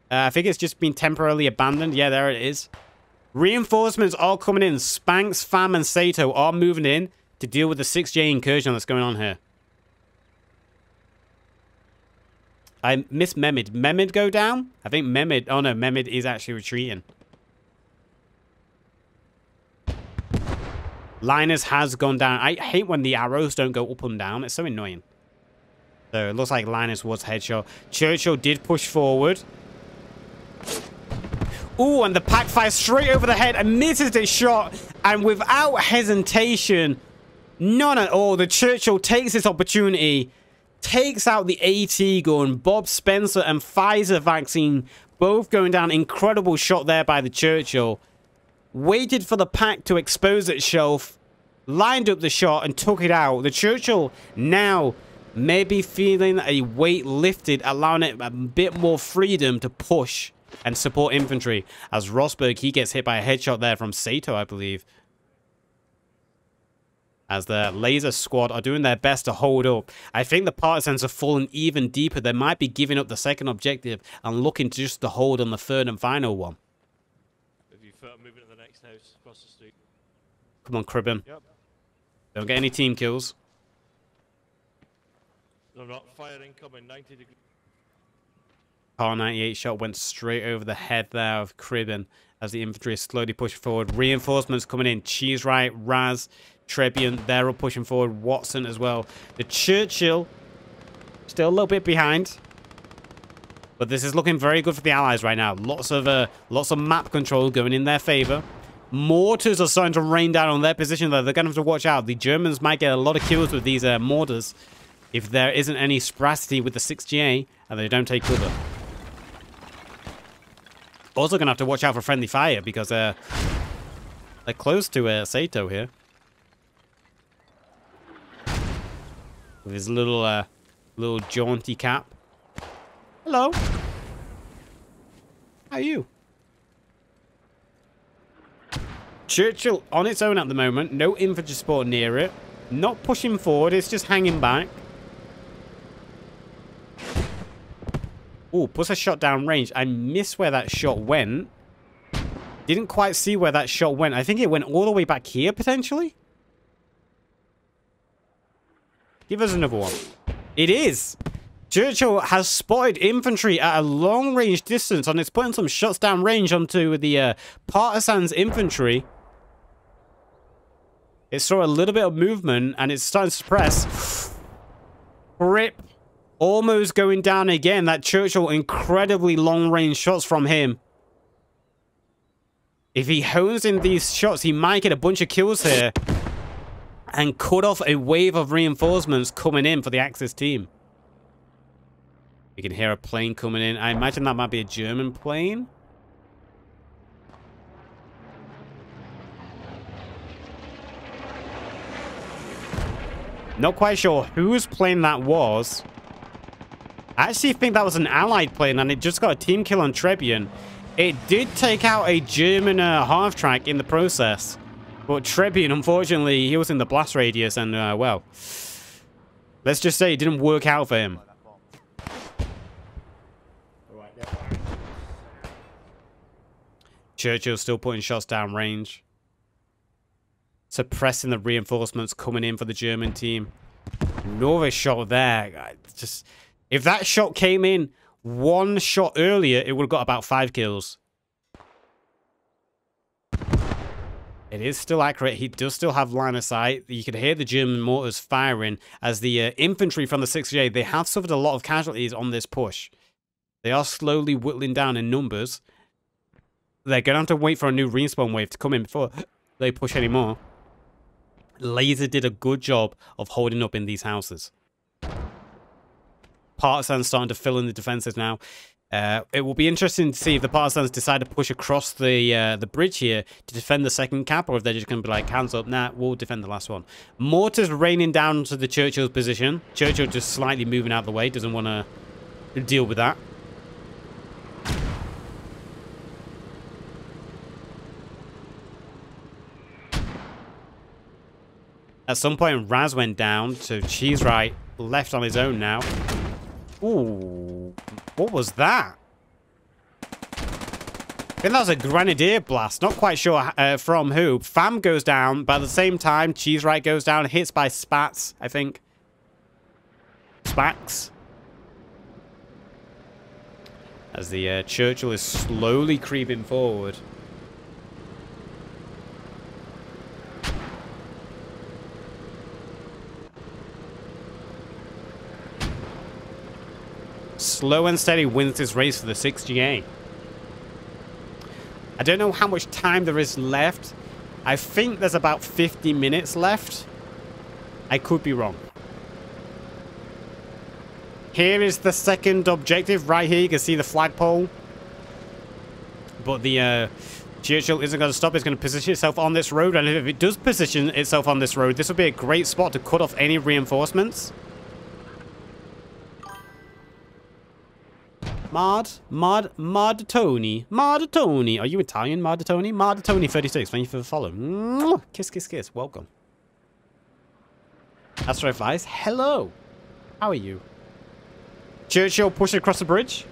I think it's just been temporarily abandoned. Yeah, there it is. Reinforcements are coming in. Spanks, Fam, and Sato are moving in to deal with the 6J incursion that's going on here. I miss Mehmed. Mehmed go down? I think Mehmed... Oh, no. Mehmed is actually retreating. Linus has gone down. I hate when the arrows don't go up and down. It's so annoying. So it looks like Linus was headshot. Churchill did push forward. Ooh, and the pack fires straight over the head and misses his shot. And without hesitation, none at all, the Churchill takes this opportunity, takes out the AT gun. Bob Spencer and Pfizer vaccine both going down. Incredible shot there by the Churchill. Waited for the pack to expose itself, lined up the shot and took it out. The Churchill now maybe feeling a weight lifted, allowing it a bit more freedom to push and support infantry. As Rosberg, he gets hit by a headshot there from Sato, I believe. As the laser squad are doing their best to hold up. I think the Partisans have fallen even deeper. They might be giving up the second objective and looking just to hold on the third and final one. I'm moving to the next house across the street. Come on, Cribben. Yep. Don't get any team kills. I'm not. Fire incoming, 90 degrees. Par 98 shot went straight over the head there of Cribben as the infantry is slowly pushing forward. Reinforcements coming in. Cheese Right, Raz, Trebian, they're all pushing forward. Watson as well. The Churchill still a little bit behind. But this is looking very good for the Allies right now. Lots of map control going in their favor. Mortars are starting to rain down on their position, though. They're going to have to watch out. The Germans might get a lot of kills with these mortars if there isn't any spracity with the 6GA and they don't take cover. Also going to have to watch out for friendly fire because they're close to Sato here. With his little jaunty cap. Hello. How are you? Churchill on its own at the moment. No infantry support near it. Not pushing forward. It's just hanging back. Oh, plus a shot down range. I missed where that shot went. Didn't quite see where that shot went. I think it went all the way back here, potentially. Give us another one. It is. Churchill has spotted infantry at a long-range distance, and it's putting some shots down range onto the Partisans infantry. It saw a little bit of movement, and it's starting to suppress. Rip. Almost going down again. That Churchill, incredibly long-range shots from him. If he hones in these shots, he might get a bunch of kills here. And cut off a wave of reinforcements coming in for the Axis team. You can hear a plane coming in. I imagine that might be a German plane. Not quite sure whose plane that was. I actually think that was an Allied plane, and it just got a team kill on Trebian. It did take out a German half-track in the process. But Trebian, unfortunately, he was in the blast radius, and, well, let's just say it didn't work out for him. Churchill's still putting shots down range. Suppressing the reinforcements coming in for the German team. Another shot there. Just, if that shot came in one shot earlier, it would have got about 5 kills. It is still accurate. He does still have line of sight. You can hear the German mortars firing as the infantry from the 6th they have suffered a lot of casualties on this push. They are slowly whittling down in numbers. They're going to have to wait for a new respawn wave to come in before they push anymore. Laser did a good job of holding up in these houses. Partisans starting to fill in the defenses now. It will be interesting to see if the Partisans decide to push across the bridge here to defend the second cap, or if they're just going to be like, hands up, nah, we'll defend the last one. Mortars raining down to the Churchill's position. Churchill just slightly moving out of the way, doesn't want to deal with that. At some point, Raz went down, so Cheese Right left on his own now. Ooh, what was that? I think that was a grenadier blast. Not quite sure from who. Fam goes down, but at the same time, Cheese Right goes down. Hits by Spats, I think. Spax. As the Churchill is slowly creeping forward. Slow and steady wins this race for the 6GA. I don't know how much time there is left. I think there's about 50 minutes left. I could be wrong. Here is the second objective. Right here, you can see the flagpole. But the Churchill isn't going to stop. It's going to position itself on this road. And if it does position itself on this road, this would be a great spot to cut off any reinforcements. Mardatoni. Are you Italian, Mardatoni? Mardatoni36, thank you for the follow. Mwah! Kiss, kiss, kiss. Welcome. Astro Advice, hello. How are you? Churchill pushing across the bridge.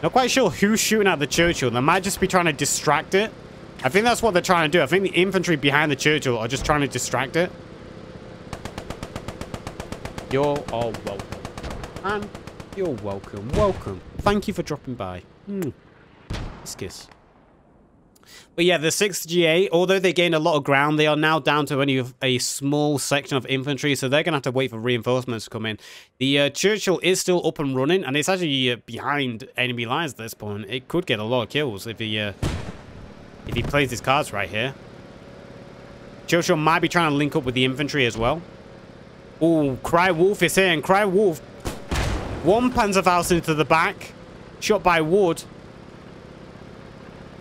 Not quite sure who's shooting at the Churchill. They might just be trying to distract it. I think that's what they're trying to do. I think the infantry behind the Churchill are just trying to distract it. You're all welcome. And you're welcome. Welcome. Thank you for dropping by. Kiss. But yeah, the 6th GA, although they gained a lot of ground, they are now down to only a small section of infantry, so they're going to have to wait for reinforcements to come in. The Churchill is still up and running, and it's actually behind enemy lines at this point. It could get a lot of kills if he plays his cards right here. Churchill might be trying to link up with the infantry as well. Oh, Cry Wolf is here, and Cry Wolf. One Panzerfaust into the back. Shot by Wood.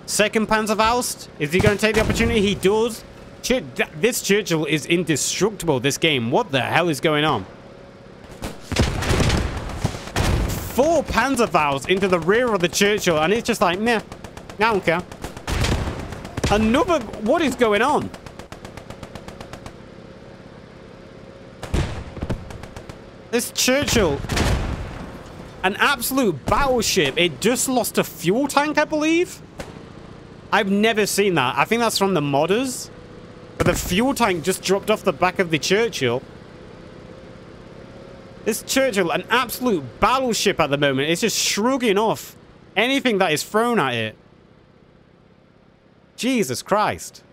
Second Panzerfaust. Is he going to take the opportunity? He does. This Churchill is indestructible this game. What the hell is going on? 4 Panzerfaust into the rear of the Churchill, and it's just like, meh. I don't care. Another... What is going on? This Churchill... An absolute battleship. It just lost a fuel tank, I believe. I've never seen that. I think that's from the modders. But the fuel tank just dropped off the back of the Churchill. This Churchill, an absolute battleship at the moment. It's just shrugging off anything that is thrown at it. Jesus Christ.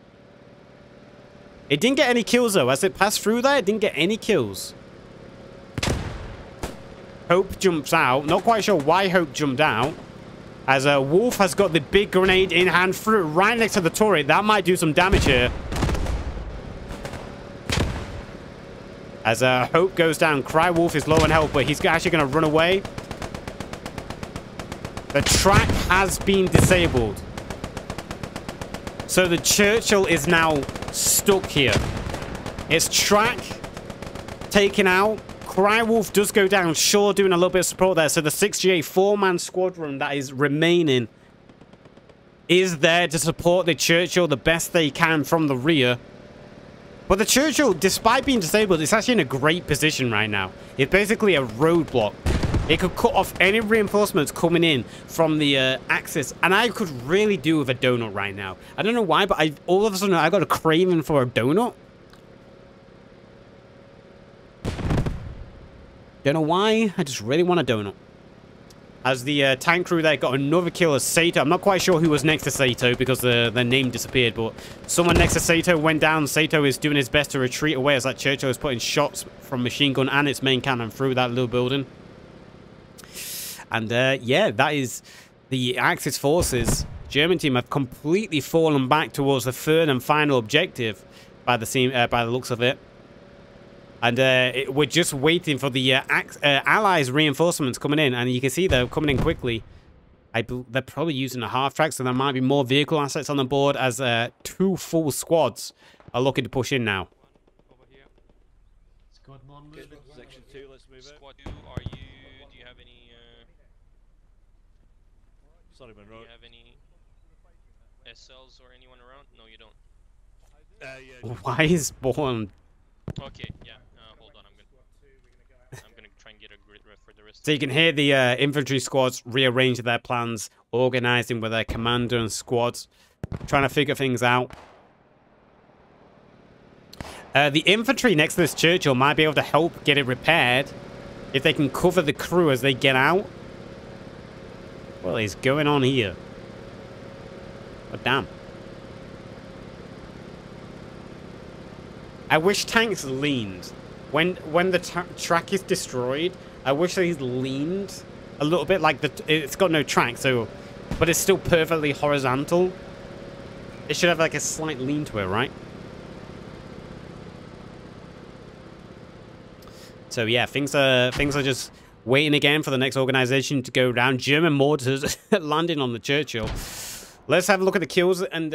It didn't get any kills, though. As it passed through there, it didn't get any kills. Hope jumps out. Not quite sure why Hope jumped out. As Wolf has got the big grenade in hand, threw it right next to the turret. That might do some damage here. As Hope goes down, Cry Wolf is low on health, but he's actually going to run away. The track has been disabled. So the Churchill is now stuck here. Its track taken out. Cry Wolf does go down, sure, doing a little bit of support there. So the 6GA 4-man squadron that is remaining is there to support the Churchill the best they can from the rear. But the Churchill, despite being disabled, is actually in a great position right now. It's basically a roadblock. It could cut off any reinforcements coming in from the Axis. And I could really do with a donut right now. I don't know why, but all of a sudden I got a craving for a donut. Don't know why. I just really want a donut. As the tank crew there got another kill as Sato. I'm not quite sure who was next to Sato because the name disappeared, but someone next to Sato went down. Sato is doing his best to retreat away as that Churchill is putting shots from machine gun and its main cannon through that little building. And yeah, that is the Axis forces. German team have completely fallen back towards the third and final objective by the looks of it. And we're just waiting for the Allies reinforcements coming in. And you can see they're coming in quickly. They're probably using a half-track, so there might be more vehicle assets on the board as 2 full squads are looking to push in now. Over here. Squad 1 moving. Section 2, let's move it. Squad 2, do you have any, Sorry, man, do you have any SLs or anyone around? No, you don't. Yeah. Why is Born? Okay, yeah, hold on, I'm gonna try and get a grid ref for the rest. So you can hear the infantry squads rearrange their plans, organizing with their commander and squads, trying to figure things out. The infantry next to this Churchill might be able to help get it repaired if they can cover the crew as they get out. What is going on here? Oh, damn. I wish tanks leaned. When the track is destroyed, I wish they leaned a little bit. Like it's got no track, so, but it's still perfectly horizontal. It should have like a slight lean to it, right? So yeah, things are just waiting again for the next organization to go down. German mortars landing on the Churchill. Let's have a look at the kills and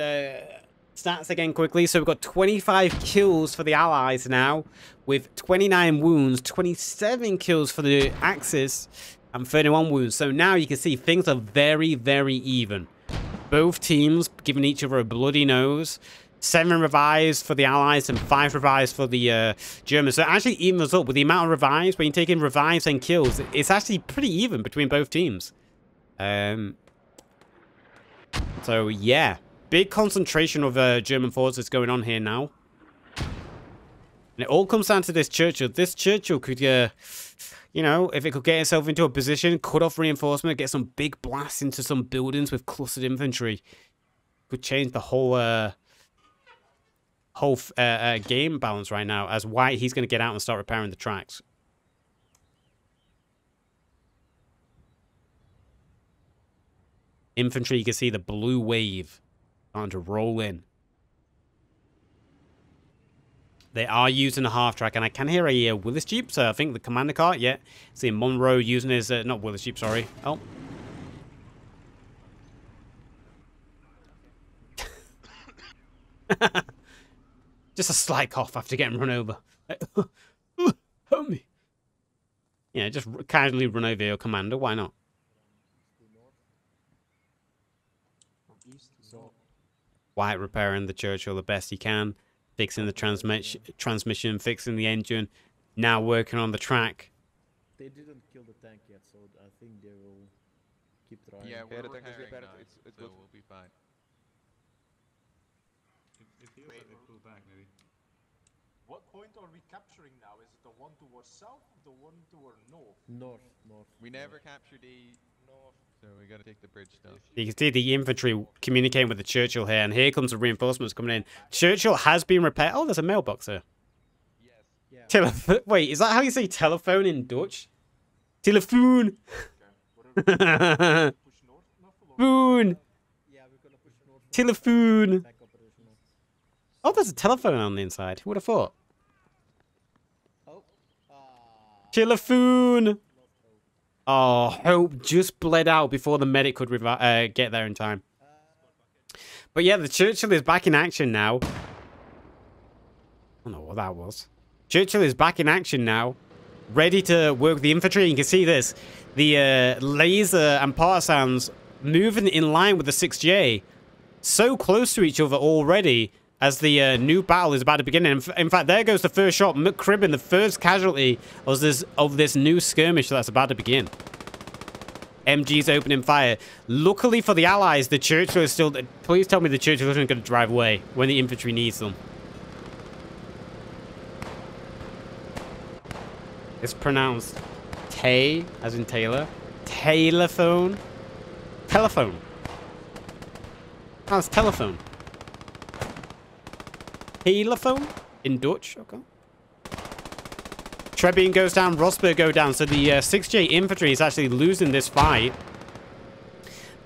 stats again quickly. So we've got 25 kills for the Allies now, with 29 wounds, 27 kills for the Axis, and 31 wounds. So now you can see things are very, very even. Both teams giving each other a bloody nose. 7 revives for the Allies and 5 revives for the Germans. So it actually evens up with the amount of revives. When you take in revives and kills, it's actually pretty even between both teams. So, yeah. Big concentration of German forces going on here now. And it all comes down to this Churchill. This Churchill could, you know, if it could get itself into a position, cut off reinforcement, get some big blasts into some buildings with clustered infantry, could change the whole game balance right now, as White, he's going to get out and start repairing the tracks. Infantry, you can see the blue wave starting to roll in. They are using a half track, and I can hear a Willis Jeep, so I think the commander car, yeah. See Monroe using his, not Willis Jeep, sorry. Oh. Just a slight cough after getting run over. Help me. Yeah, just casually run over your commander, why not? White repairing the Churchill the best he can. Fixing the transmission, fixing the engine. Now working on the track. They didn't kill the tank yet, so I think they will keep trying. Yeah, the tank is repaired. It's good. We'll be fine. It feels like they pulled back, maybe. What point are we capturing now? Is it the one towards south or the one toward north? North. We never captured the north, so we gotta take the bridge down. You can see the infantry communicating with the Churchill here, and here comes the reinforcements coming in. Churchill has been repaired. Oh, there's a mailbox here. Yes. Yeah. Wait, is that how you say telephone in Dutch? Telefoon. Push north? Foon. Yeah, we're gonna push north. Telefoon. Back operational. Oh, there's a telephone on the inside. Who would have thought? Oh. Telefoon. Oh, Hope just bled out before the medic could get there in time. But yeah, the Churchill is back in action now. I don't know what that was. Churchill is back in action now. Ready to work the infantry. You can see this. The laser and Partisans moving in line with the 6J. So close to each other already as the new battle is about to begin. In fact, there goes the first shot. McCribbin, the first casualty of this new skirmish that's about to begin. MG's opening fire. Luckily for the Allies, the Churchill is still... Please tell me the Churchill isn't going to drive away when the infantry needs them. It's pronounced Tay, as in Taylor. Telephone. Telephone. Oh, it's telephone. Telephone in Dutch. Okay. Trebien goes down, Rosberg go down. So the 6J infantry is actually losing this fight.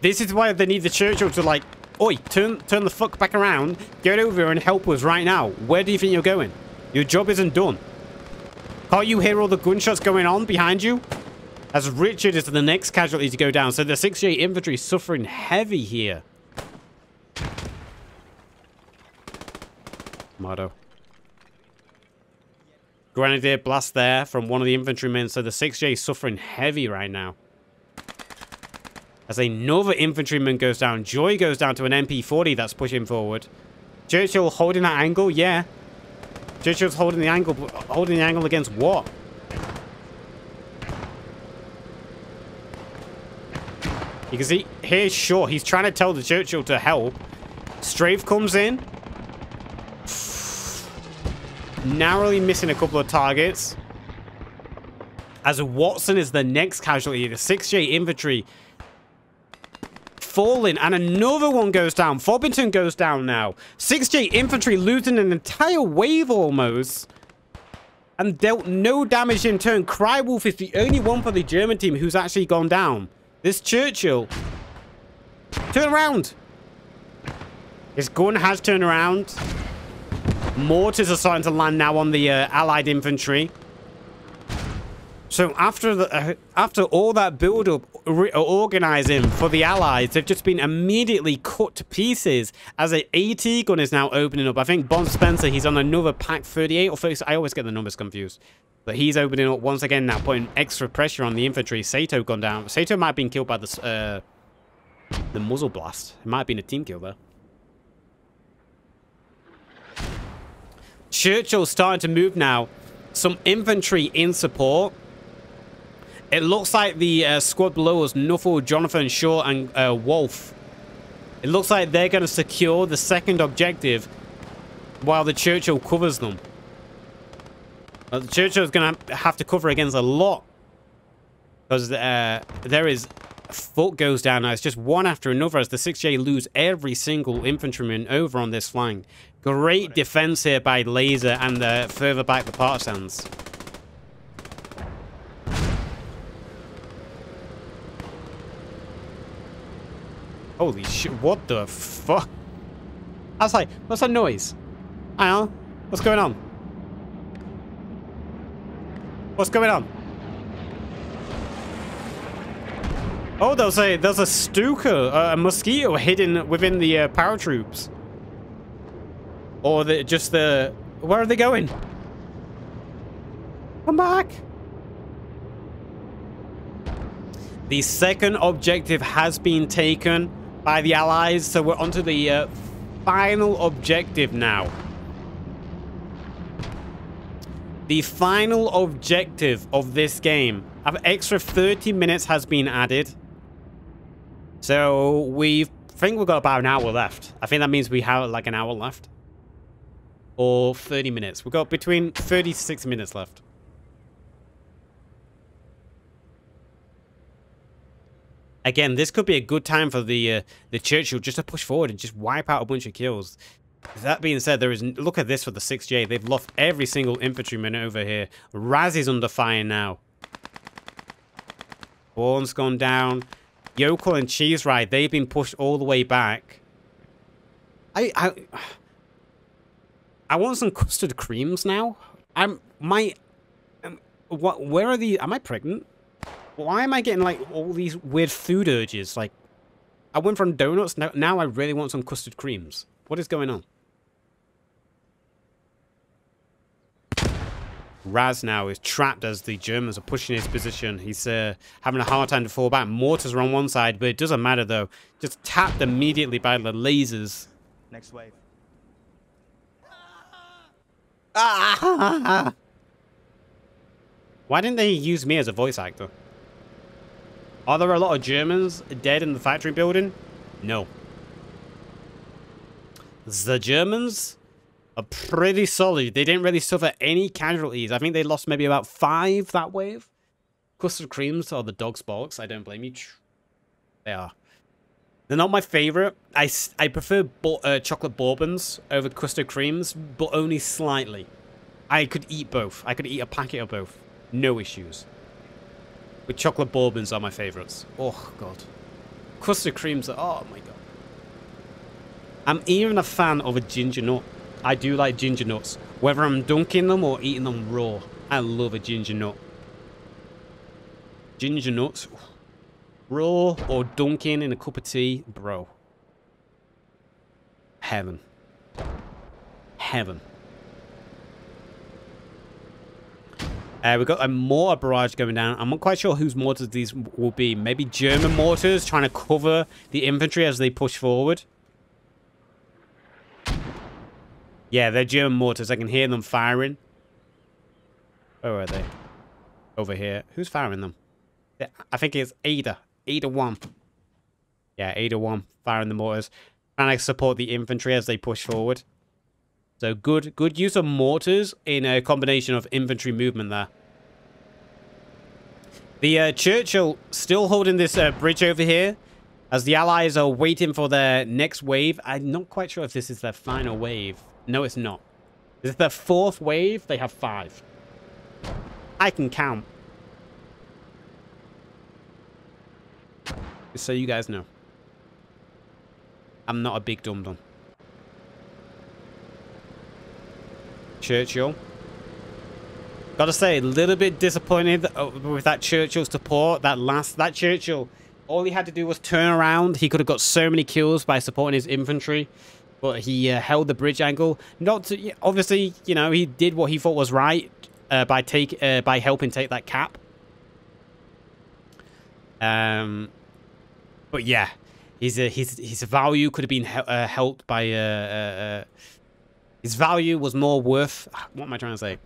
This is why they need the Churchill to, like, oi, turn the fuck back around, get over here and help us right now. Where do you think you're going? Your job isn't done. Can't you hear all the gunshots going on behind you? As Richard is the next casualty to go down. So the 6J infantry is suffering heavy here. Motto. Grenadier blast there from one of the infantrymen. So the 6J is suffering heavy right now. As another infantryman goes down. Joy goes down to an MP40 that's pushing forward. Churchill holding that angle, yeah. Churchill's holding the angle, but holding the angle against what? You can see here, sure, he's trying to tell the Churchill to help. Strafe comes in. Narrowly missing a couple of targets. As Watson is the next casualty, the 6J infantry falling, and another one goes down. Fobbington goes down now. 6J infantry losing an entire wave almost, and dealt no damage in turn. Crywolf is the only one for the German team who's actually gone down. This Churchill, turn around. His gun has turned around. Mortars are starting to land now on the Allied infantry. So after all that build-up organizing for the Allies, they've just been immediately cut to pieces as an AT gun is now opening up. I think Bond Spencer, he's on another pack 38 or 36. I always get the numbers confused. But he's opening up once again now, putting extra pressure on the infantry. Sato gone down. Sato might have been killed by the muzzle blast. It might have been a team kill there. Churchill's starting to move now. Some infantry in support. It looks like the squad below us, Nuffle, Jonathan, Shaw, and Wolf. It looks like they're going to secure the second objective while the Churchill covers them. The Churchill's going to have to cover against a lot. Because there is... Foot goes down now. It's just one after another as the 6J lose every single infantryman over on this flank. Great defense here by Laser and further back the Partisans. Holy shit, what the fuck? I was like, what's that noise? Hang on, what's going on? What's going on? Oh, there's a Stuka, a mosquito hidden within the paratroops. Or where are they going? Come back. The second objective has been taken by the Allies, so we're onto the final objective now. The final objective of this game. An extra 30 minutes has been added. So I think we've got about an hour left. I think that means we have like an hour left. Or 30 minutes. We've got between 30 to 60 minutes left. Again, this could be a good time for the Churchill just to push forward and just wipe out a bunch of kills. That being said, look at this for the 6J. They've lost every single infantryman over here. Raz is under fire now. Bourne's gone down. Yokel and Cheese Ride, they've been pushed all the way back. I want some custard creams now. Where are these? Am I pregnant? Why am I getting like all these weird food urges? Like, I went from donuts, now I really want some custard creams. What is going on? Raz now is trapped as the Germans are pushing his position. He's having a hard time to fall back. Mortars are on one side, but it doesn't matter though. Just tapped immediately by the lasers. Next wave. Why didn't they use me as a voice actor? Are there a lot of Germans dead in the factory building? No. The Germans are pretty solid. They didn't really suffer any casualties. I think they lost maybe about 5 that wave. Custard creams are the dog's bollocks. I don't blame you. They are. They're not my favorite. I prefer chocolate bourbons over custard creams, but only slightly. I could eat both. I could eat a packet of both. No issues. But chocolate bourbons are my favorites. Oh, God. Custard creams are... Oh, my God. I'm even a fan of a ginger nut. I do like ginger nuts. Whether I'm dunking them or eating them raw. I love a ginger nut. Ginger nuts. Raw or dunking in a cup of tea. Bro. Heaven. Heaven. We've got a mortar barrage going down. I'm not quite sure whose mortars these will be. Maybe German mortars trying to cover the infantry as they push forward. Yeah, they're German mortars. I can hear them firing. Where are they? Over here. Who's firing them? I think it's Ada. Ada 1. Yeah, Ada 1 firing the mortars. Trying to support the infantry as they push forward. So good use of mortars in a combination of infantry movement there. The Churchill still holding this bridge over here as the Allies are waiting for their next wave. I'm not quite sure if this is their final wave. No, it's not. This is their 4th wave. They have 5. I can count. Just so you guys know. I'm not a big dum-dum. Churchill. Gotta say, a little bit disappointed with that Churchill support. That Churchill, all he had to do was turn around. He could have got so many kills by supporting his infantry. But he held the bridge angle. Not to, obviously, you know, he did what he thought was right by helping take that cap. But yeah, his value could have been helped by his value was more worth. What am I trying to say?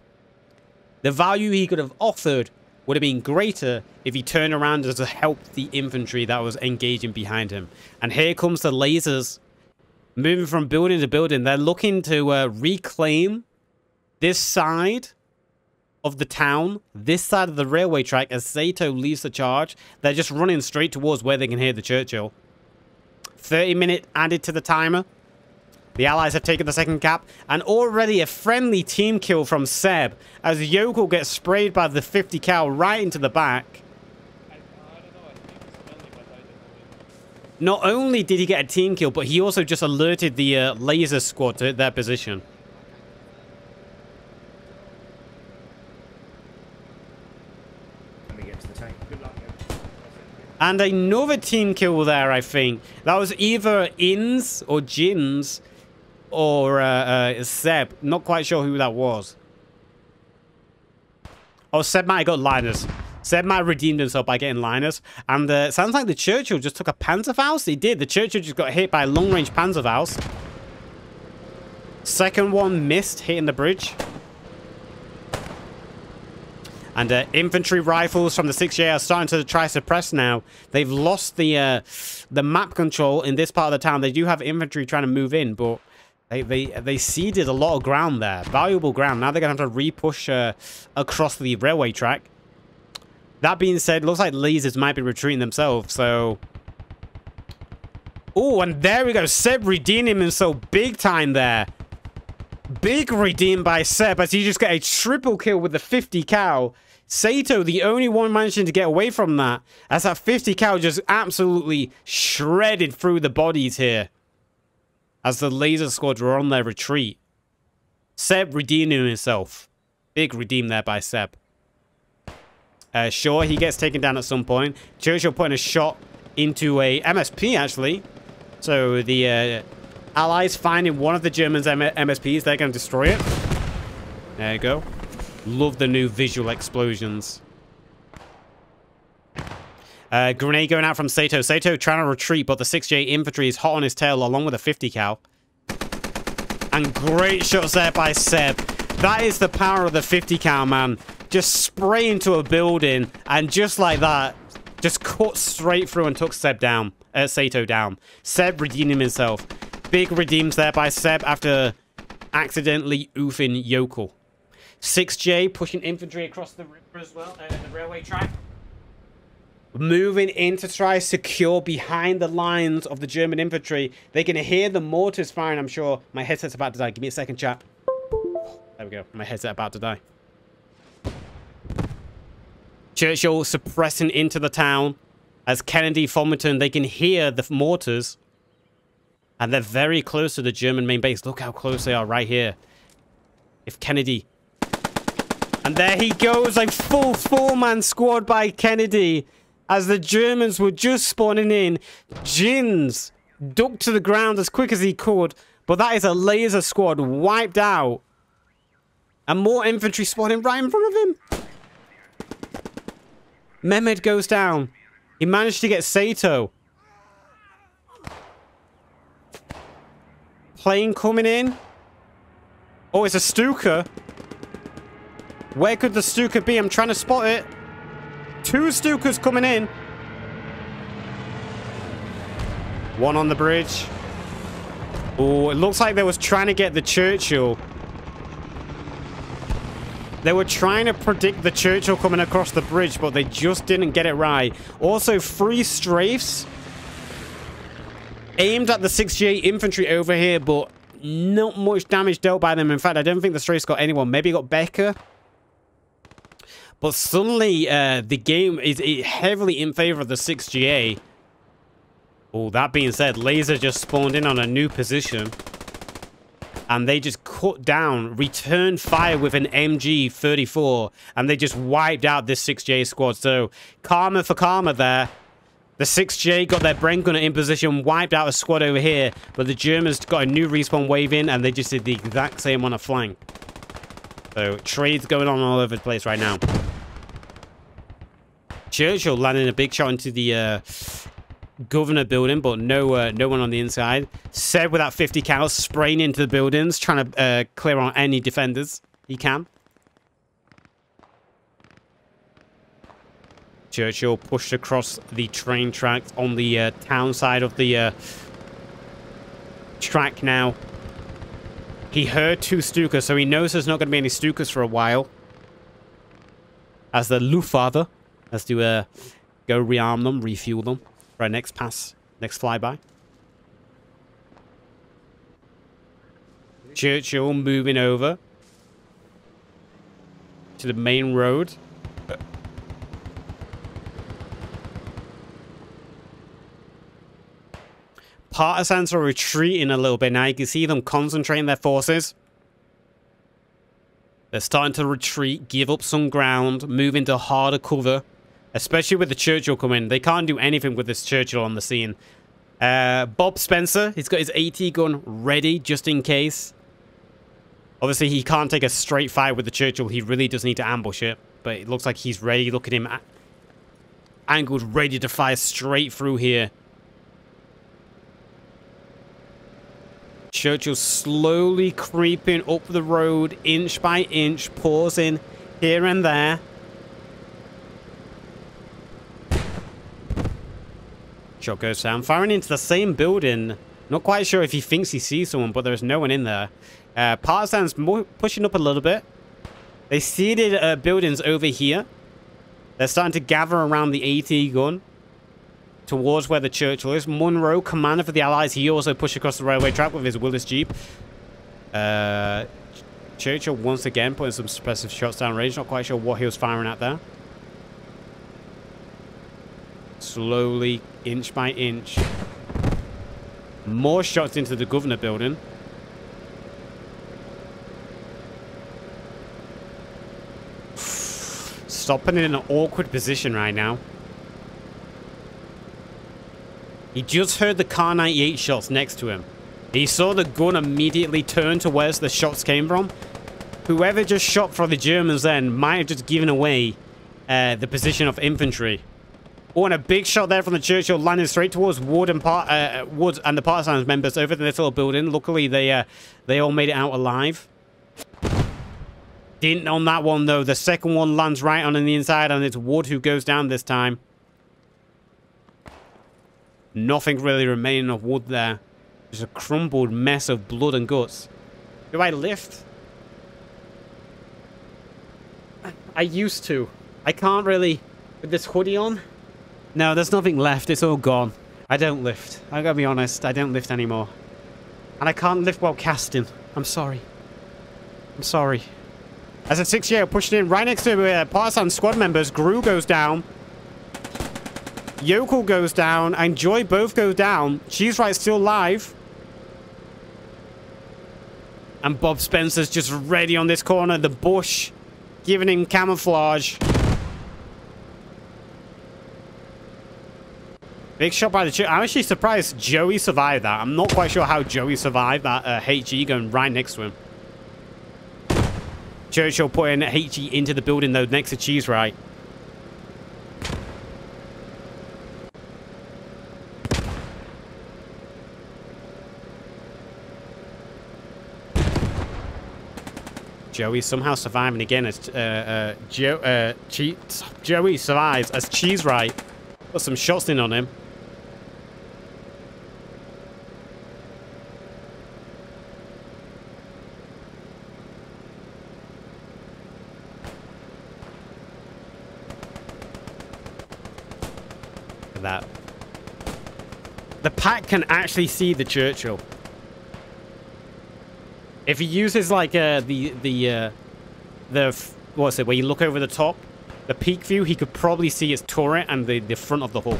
The value he could have offered would have been greater if he turned around to help the infantry that was engaging behind him. And here comes the lasers moving from building to building. They're looking to reclaim this side of the town, this side of the railway track, as Sato leads the charge. They're just running straight towards where they can hear the Churchill. 30-minute added to the timer. The Allies have taken the second cap, and already a friendly team kill from Seb as Yokel gets sprayed by the 50 cal right into the back. Not only did he get a team kill, but he also just alerted the laser squad to their position. Let me get to the tank. Good luck. And another team kill there, I think. That was either Inns or Jins or Seb. Not quite sure who that was. Oh, Seb might have got Linus. Seb might have redeemed himself by getting Linus. And it sounds like the Churchill just took a Panzerfaust. He did. The Churchill just got hit by a long-range Panzerfaust. Second one missed, hitting the bridge. And infantry rifles from the 6J are starting to try suppress now. They've lost the map control in this part of the town. They do have infantry trying to move in, but they ceded a lot of ground there. Valuable ground. Now they're going to have to re-push across the railway track. That being said, looks like lasers might be retreating themselves, so... Oh, and there we go. Seb redeeming himself big time there. Big redeem by Seb as he just got a triple kill with the 50 cal. Sato, the only one managing to get away from that, as that 50 cal just absolutely shredded through the bodies here as the laser squad were on their retreat. Seb redeeming himself. Big redeem there by Seb. Sure, he gets taken down at some point. Churchill putting a shot into a MSP, actually. So the Allies finding one of the Germans' MSPs. They're going to destroy it. There you go. Love the new visual explosions. Grenade going out from Sato. Sato trying to retreat, but the 6J infantry is hot on his tail along with a 50 cal. And great shots there by Seb. That is the power of the 50 cal, man. Just spray into a building, and just like that, just cut straight through and took Sato down. Seb redeeming himself. Big redeems there by Seb after accidentally oofing Yokel. 6J pushing infantry across the river as well, the railway track. Moving in to try secure behind the lines of the German infantry. They can hear the mortars firing, I'm sure. My headset's about to die. Give me a second, chat. There we go. My headset about to die. Churchill suppressing into the town. As Kennedy, Fulmerton, they can hear the mortars. And they're very close to the German main base. Look how close they are right here. If Kennedy... And there he goes, a full four-man squad by Kennedy. As the Germans were just spawning in. Jins ducked to the ground as quick as he could. But that is a laser squad wiped out. And more infantry spawning right in front of him. Mehmed goes down. He managed to get Sato. Plane coming in. Oh, it's a Stuka. Where could the Stuka be? I'm trying to spot it. Two Stukas coming in. One on the bridge. Oh, it looks like they was trying to get the Churchill. They were trying to predict the Churchill coming across the bridge, but they just didn't get it right. Also, 3 strafes aimed at the 6J infantry over here, but not much damage dealt by them. In fact, I don't think the strafes got anyone. Maybe got Becker. But suddenly, the game is heavily in favor of the 6GA. Oh, that being said, Laser just spawned in on a new position. And they just cut down, returned fire with an MG34. And they just wiped out this 6J squad. So, karma for karma there. The 6J got their Bren gunner in position, wiped out a squad over here. But the Germans got a new respawn wave in, and they just did the exact same on a flank. So, trades going on all over the place right now. Churchill landing a big shot into the governor building, but no one on the inside. Seb with that 50 cal spraying into the buildings, trying to clear on any defenders he can. Churchill pushed across the train tracks on the town side of the track now. He heard 2 Stukas, so he knows there's not going to be any Stukas for a while. As the Luftwaffe has to go rearm them, refuel them for our next pass, next flyby. Churchill moving over to the main road. Partisans are retreating a little bit now. You can see them concentrating their forces. They're starting to retreat, give up some ground, move into harder cover. Especially with the Churchill coming. They can't do anything with this Churchill on the scene. Bob Spencer, he's got his AT gun ready just in case. Obviously, he can't take a straight fight with the Churchill. He really does need to ambush it. But it looks like he's ready. Look at him angled, ready to fire straight through here. Churchill slowly creeping up the road, inch by inch, pausing here and there. Shot goes down, firing into the same building. Not quite sure if he thinks he sees someone, but there's no one in there. Partisans pushing up a little bit. They seeded buildings over here. They're starting to gather around the AT gun towards where the Churchill is. Munro, commander for the Allies, he also pushed across the railway track with his Willis Jeep. Churchill once again putting some suppressive shots down range. Not quite sure what he was firing at there. Slowly, inch by inch. More shots into the governor building. Stopping in an awkward position right now. He just heard the Kar 98 shots next to him. He saw the gun immediately turn to where the shots came from. Whoever just shot for the Germans then might have just given away the position of infantry. Oh, and a big shot there from the Churchill, landing straight towards Wood and the Partisans members over in this little building. Luckily, they all made it out alive. Didn't on that one, though. The second one lands right on the inside, and it's Wood who goes down this time. Nothing really remaining of Wood there. Just a crumbled mess of blood and guts. Do I lift? I used to. I can't really... With this hoodie on? No, there's nothing left. It's all gone. I don't lift. I gotta be honest. I don't lift anymore. And I can't lift while casting. I'm sorry. I'm sorry. As a 6-year pushing in right next to Partisan squad members, Gru goes down. Yokel goes down. And Joy both go down. Cheese Right's still alive. And Bob Spencer's just ready on this corner. The bush giving him camouflage. Big shot by the... I'm actually surprised Joey survived that. I'm not quite sure how Joey survived that HE going right next to him. Churchill putting HE into the building, though, next to Cheese Right. Joey somehow surviving again as... Joey survives as Cheese Right. Got some shots in on him. That the pack can actually see the Churchill. If he uses like the what's it, where you look over the top, the peak view, he could probably see its turret and the front of the hull.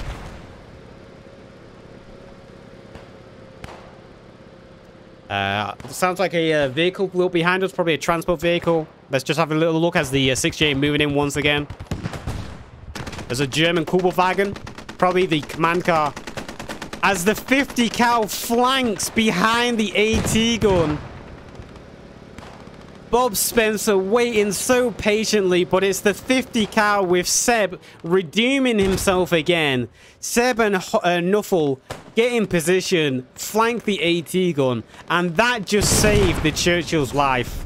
Sounds like a vehicle blew up behind us, probably a transport vehicle. Let's just have a little look as the 6J moving in once again. There's a German Kubelwagen. Probably the command car. As the 50 cal flanks behind the AT gun. Bob Spencer waiting so patiently, but it's the 50 cal with Seb redeeming himself again. Seb and Nuffle get in position, flank the AT gun, and that just saved the Churchill's life.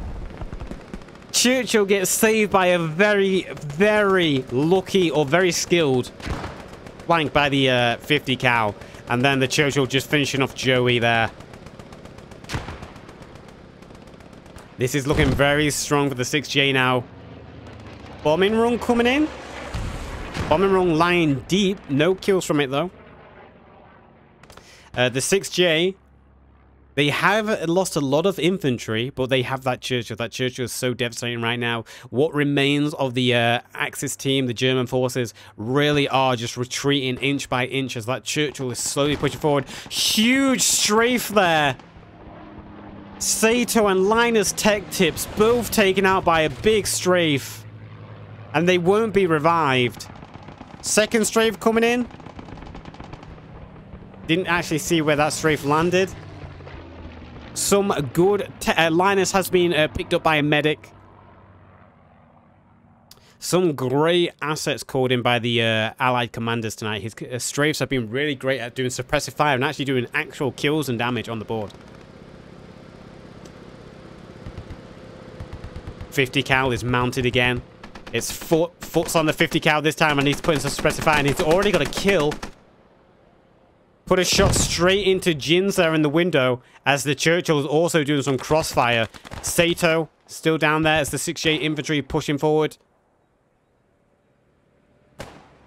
Churchill gets saved by a very, very lucky or very skilled flank by the 50 cal. And then the Churchill just finishing off Joey there. This is looking very strong for the 6J now. Bombing run coming in. Bombing run lying deep. No kills from it, though. The 6J, they have lost a lot of infantry, but they have that Churchill. That Churchill is so devastating right now. What remains of the Axis team, the German forces, really are just retreating inch by inch as that Churchill is slowly pushing forward. Huge strafe there. Sato and Linus Tech Tips both taken out by a big strafe. And they won't be revived. Second strafe coming in. Didn't actually see where that strafe landed. Some good... Linus has been picked up by a medic. Some great assets called in by the Allied commanders tonight. His strafes have been really great at doing suppressive fire and actually doing actual kills and damage on the board. 50 cal is mounted again. It's Foot's on the 50 cal this time and he's putting some suppressive fire and he's already got a kill. Put a shot straight into Jin's there in the window as the Churchill is also doing some crossfire. Sato still down there as the 6J infantry pushing forward.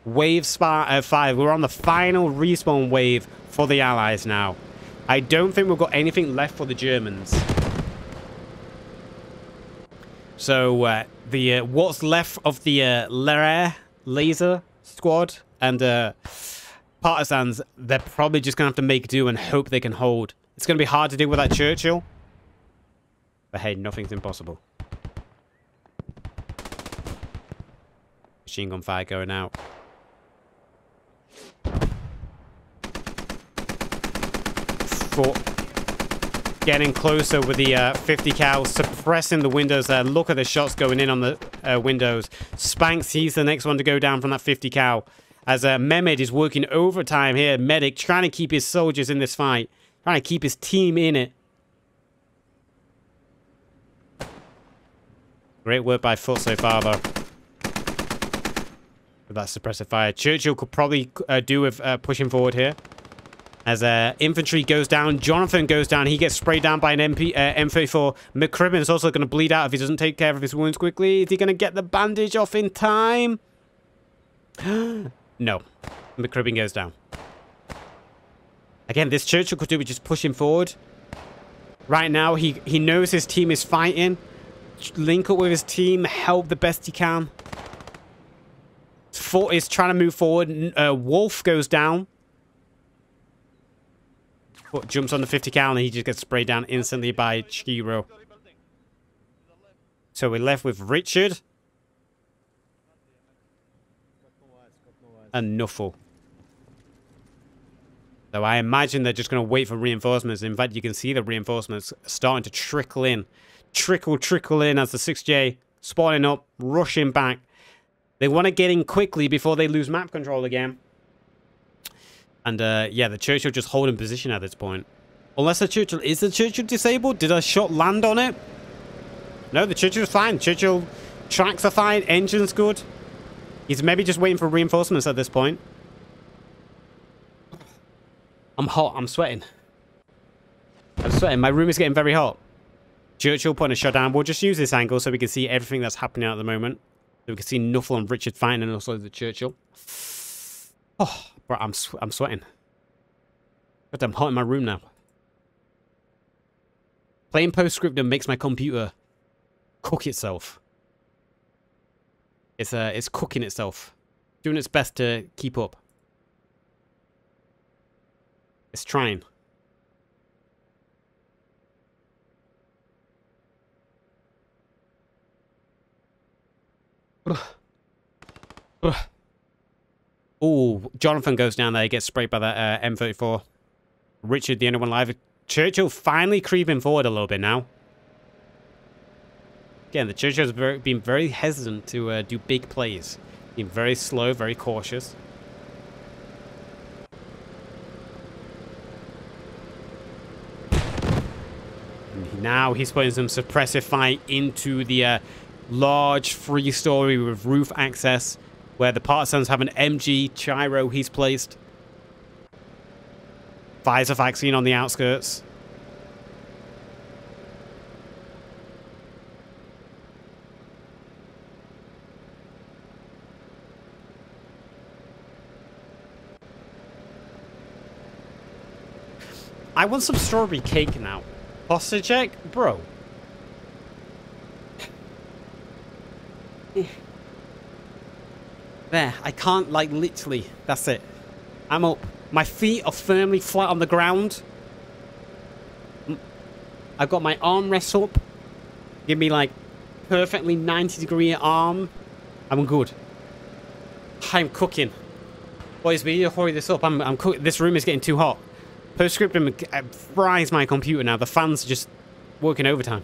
Wave 5. We're on the final respawn wave for the Allies now. I don't think we've got anything left for the Germans. So, what's left of the Lehr laser squad and Partisans, they're probably just going to have to make do and hope they can hold. It's going to be hard to do with that Churchill. But hey, nothing's impossible. Machine gun fire going out. Getting closer with the 50 cal, suppressing the windows there. Look at the shots going in on the windows. Spanks, he's the next one to go down from that 50 cal. As Mehmed is working overtime here. Medic trying to keep his soldiers in this fight. Trying to keep his team in it. Great work by Foot so far, though. With that suppressive fire. Churchill could probably do with pushing forward here. As infantry goes down, Jonathan goes down. He gets sprayed down by an M34. McCribbin is also going to bleed out if he doesn't take care of his wounds quickly. Is he going to get the bandage off in time? No. McCribbin goes down. Again, this Churchill could do with just pushing forward. Right now, he knows his team is fighting. Link up with his team. Help the best he can. Foot is trying to move forward. Wolf goes down. Foot jumps on the 50 cal and he just gets sprayed down instantly by Chiro. So we're left with Richard. And Nuffle. So I imagine they're just going to wait for reinforcements. In fact, you can see the reinforcements starting to trickle in. Trickle in as the 6J spawning up, rushing back. They want to get in quickly before they lose map control again. And yeah, the Churchill just holding position at this point. Unless the Churchill... Is the Churchill disabled? Did a shot land on it? No, the Churchill's fine. Churchill tracks are fine. Engine's good. He's maybe just waiting for reinforcements at this point. I'm hot. I'm sweating. I'm sweating. My room is getting very hot. Churchill putting a shot down. We'll just use this angle so we can see everything that's happening at the moment. So we can see Nuffle and Richard fighting and also the Churchill. Oh, bro, I'm sweating. But I'm hot in my room now. Playing Post Scriptum makes my computer cook itself. It's cooking itself. Doing its best to keep up. It's trying. Oh, Jonathan goes down there. He gets sprayed by that M34. Richard, the only one alive. Churchill finally creeping forward a little bit now. Again, the Churchill's been very hesitant to do big plays. Being very slow, very cautious. And now he's putting some suppressive fight into the large 3-story with roof access where the Partisans have an MG gyro he's placed. Visor vaccine on the outskirts. I want some strawberry cake now. Posture check? Bro. There. I can't, like, literally. That's it. I'm up. My feet are firmly flat on the ground. I've got my armrests up. Give me, like, perfectly 90-degree arm. I'm good. I'm cooking. Boys, we need to hurry this up. I'm cooking. This room is getting too hot. Post Scriptum fries my computer now. The fans are just working overtime.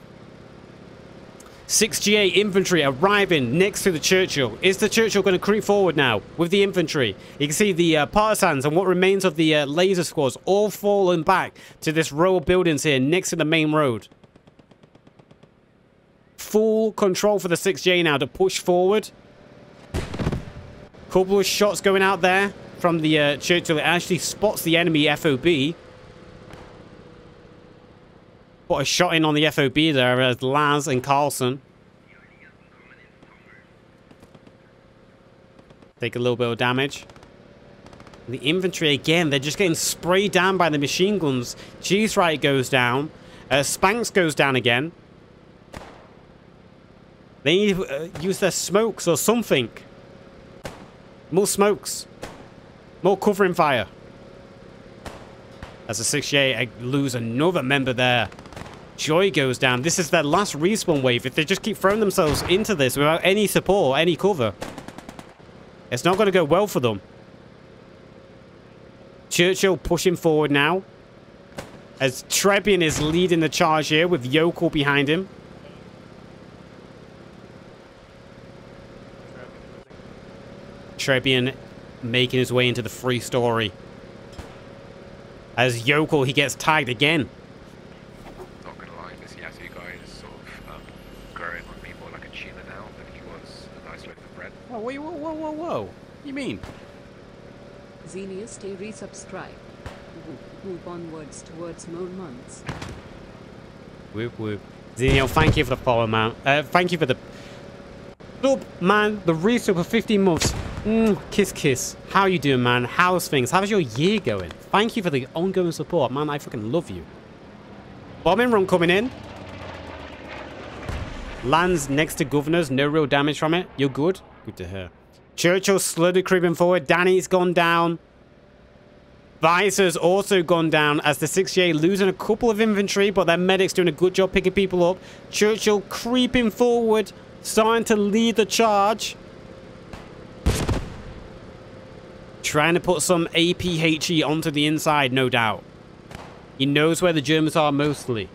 6GA infantry arriving next to the Churchill. Is the Churchill going to creep forward now with the infantry? You can see the Partisans and what remains of the laser squads all falling back to this row of buildings here next to the main road. Full control for the 6GA now to push forward. Couple of shots going out there from the Churchill. It actually spots the enemy FOB. Put a shot in on the FOB there as Laz and Carlson. Take a little bit of damage. The infantry again, they're just getting sprayed down by the machine guns. Cheese Right goes down. Spanx goes down again. They need to use their smokes or something. More smokes. More covering fire. As the 6GA lose another member there. Joy goes down. This is their last respawn wave. If they just keep throwing themselves into this without any support, any cover, it's not going to go well for them. Churchill pushing forward now. As Trebian is leading the charge here with Yokel behind him. Trebian making his way into the 3-story. As Yokel, he gets tagged again. Not gonna lie, this Yasu guy is sort of growing on me more like a tuna now than he was a nice loaf of bread. Whoa, whoa, whoa, whoa, whoa. What do you mean? Xenius, stay resubscribe. Move onwards towards more months. Whoop, whoop. Xenio, thank you for the follow, man. Thank you for the sub, man. The resub for 15 months. Kiss, kiss. How you doing, man? How's things? How's your year going? Thank you for the ongoing support, man. I fucking love you. Bombing run coming in. Lands next to Governors. No real damage from it. You're good? Good to hear. Churchill slowly creeping forward. Danny's gone down. Visor's also gone down as the 6GA losing a couple of infantry, but their medics doing a good job picking people up. Churchill creeping forward, starting to lead the charge. Trying to put some APHE onto the inside, no doubt. He knows where the Germans are mostly.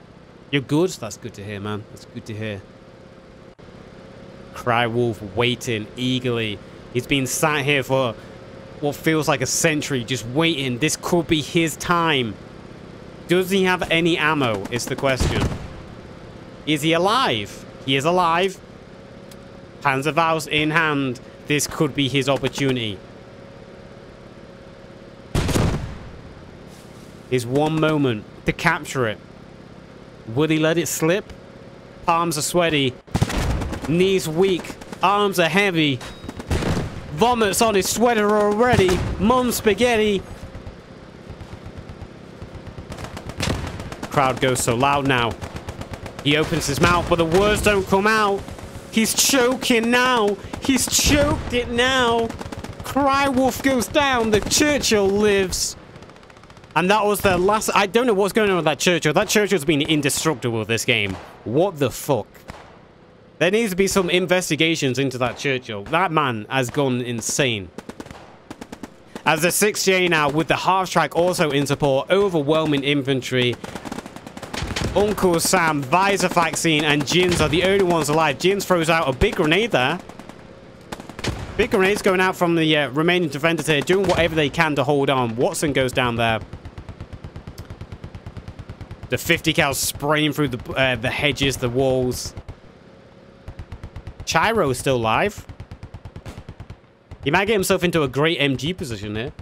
You're good? That's good to hear, man. That's good to hear. Crywolf waiting eagerly. He's been sat here for what feels like a century, just waiting. This could be his time. Does he have any ammo, is the question. Is he alive? He is alive. Panzerfaust in hand. This could be his opportunity. His one moment to capture it. Will he let it slip? Palms are sweaty. Knees weak. Arms are heavy. Vomits on his sweater already. Mum spaghetti. Crowd goes so loud now. He opens his mouth, but the words don't come out. He's choking now. He's choked it now. Crywolf goes down. The Churchill lives. And that was the last... I don't know what's going on with that Churchill. That Churchill's been indestructible this game. What the fuck? There needs to be some investigations into that Churchill. That man has gone insane. As the 6GA now with the half-track also in support. Overwhelming infantry. Uncle Sam, Visor Vaccine, and Jins are the only ones alive. Jins throws out a big grenade there. Big grenades going out from the remaining defenders here. Doing whatever they can to hold on. Watson goes down there. The 50 cal spraying through the hedges, the walls. Chiro's still live. He might get himself into a great MG position here.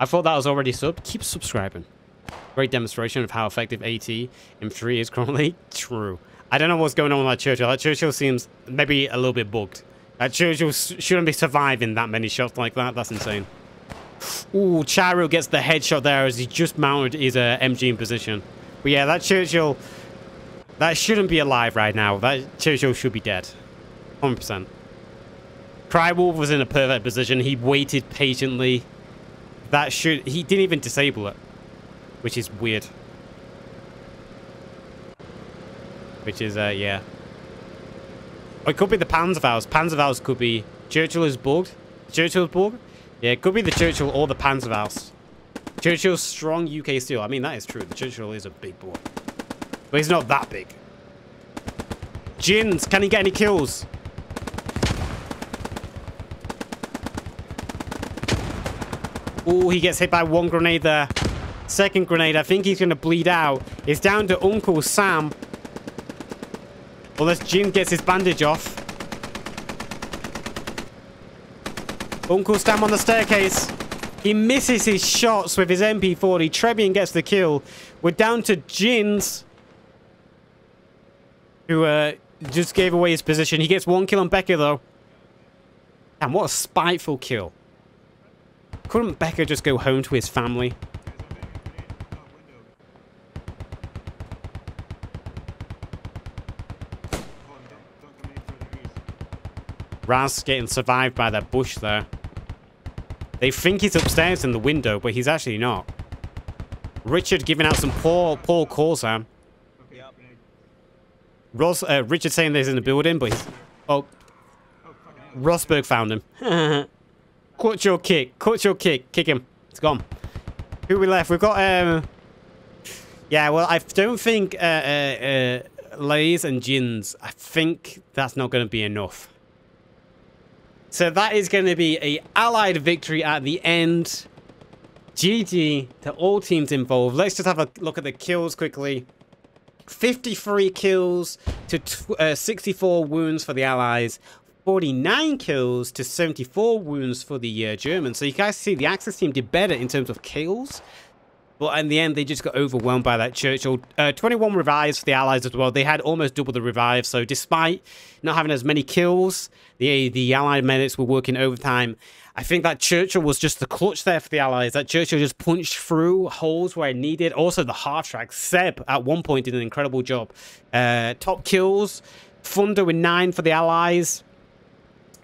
I thought that was already subbed. Keep subscribing. Great demonstration of how effective AT in 3 is currently. True. I don't know what's going on with that Churchill. That Churchill seems maybe a little bit bugged. That Churchill shouldn't be surviving that many shots like that. That's insane. Ooh, Chiro gets the headshot there as he just mounted his MG in position. But yeah, that Churchill, that shouldn't be alive right now. That Churchill should be dead. 100%. Crywolf was in a perfect position. He waited patiently. He didn't even disable it, which is weird. Which is, yeah. Or it could be the Panzerfaust. Panzerfaust could be... Churchill is bugged. Churchill's bugged? Yeah, it could be the Churchill or the Panzerfaust. Churchill's strong UK steel. I mean, that is true. The Churchill is a big boy. But he's not that big. Jins, can he get any kills? Oh, he gets hit by one grenade there. Second grenade, I think he's going to bleed out. It's down to Uncle Sam. Unless Jin gets his bandage off. Uncle Sam on the staircase. He misses his shots with his MP40. Trebian gets the kill. We're down to Jins, who just gave away his position. He gets 1 kill on Becker, though. Damn, what a spiteful kill. Couldn't Becker just go home to his family? Raz getting survived by that bush there. They think he's upstairs in the window, but he's actually not. Richard giving out some poor calls, Sam. Yep. Richard saying that he's in the building, but he's... Oh. Rosberg found him. Clutch your kick. Clutch your kick. Kick him. It's gone. Who we left? We've got... Yeah, well, I don't think... Lays and Jins. I think that's not going to be enough. So that is going to be a Allied victory at the end. GG to all teams involved. Let's just have a look at the kills quickly. 53 kills to 64 wounds for the Allies. 49 kills to 74 wounds for the Germans. So you guys see the Axis team did better in terms of kills. But in the end, they just got overwhelmed by that Churchill. 21 revives for the Allies as well. They had almost double the revives. So despite not having as many kills, the Allied medics were working overtime. I think that Churchill was just the clutch there for the Allies. That Churchill just punched through holes where it needed. Also, the half-track. Seb, at one point, did an incredible job. Top kills. Thunder with 9 for the Allies.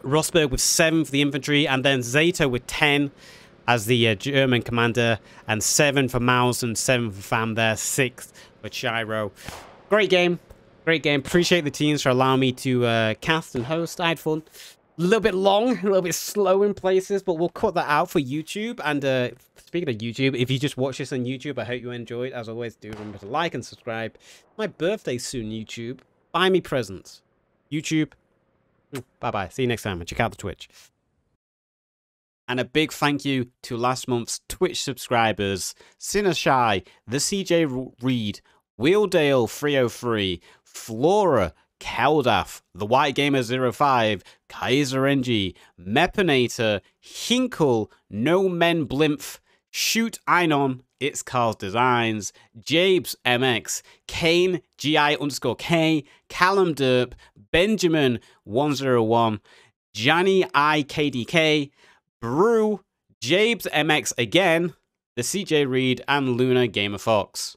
Rosberg with 7 for the infantry. And then Zato with 10. As the German commander, and 7 for Maus and 7 for Fam there, 6 for Chiro. Great game. Great game. Appreciate the teams for allowing me to cast and host. I had fun. A little bit long, a little bit slow in places, but we'll cut that out for YouTube. And speaking of YouTube, if you just watch this on YouTube, I hope you enjoyed. As always, do remember to like and subscribe. My birthday's soon, YouTube. Buy me presents. YouTube. Bye-bye. See you next time. And check out the Twitch. And a big thank you to last month's Twitch subscribers, Sinashai, The CJ Reed, Wheeldale 303, Flora, Keldaf, The White Gamer 05, Kaiser NG, Mepinator, Hinkle, No Men Blimph, Shoot Einon, It's Carl's Designs, Jabes MX, Kane GI_K, Callum Derp, Benjamin 101, Johnny IKDK, Brew, Jabes MX again, the CJ Reed, and Luna Gamer Fox.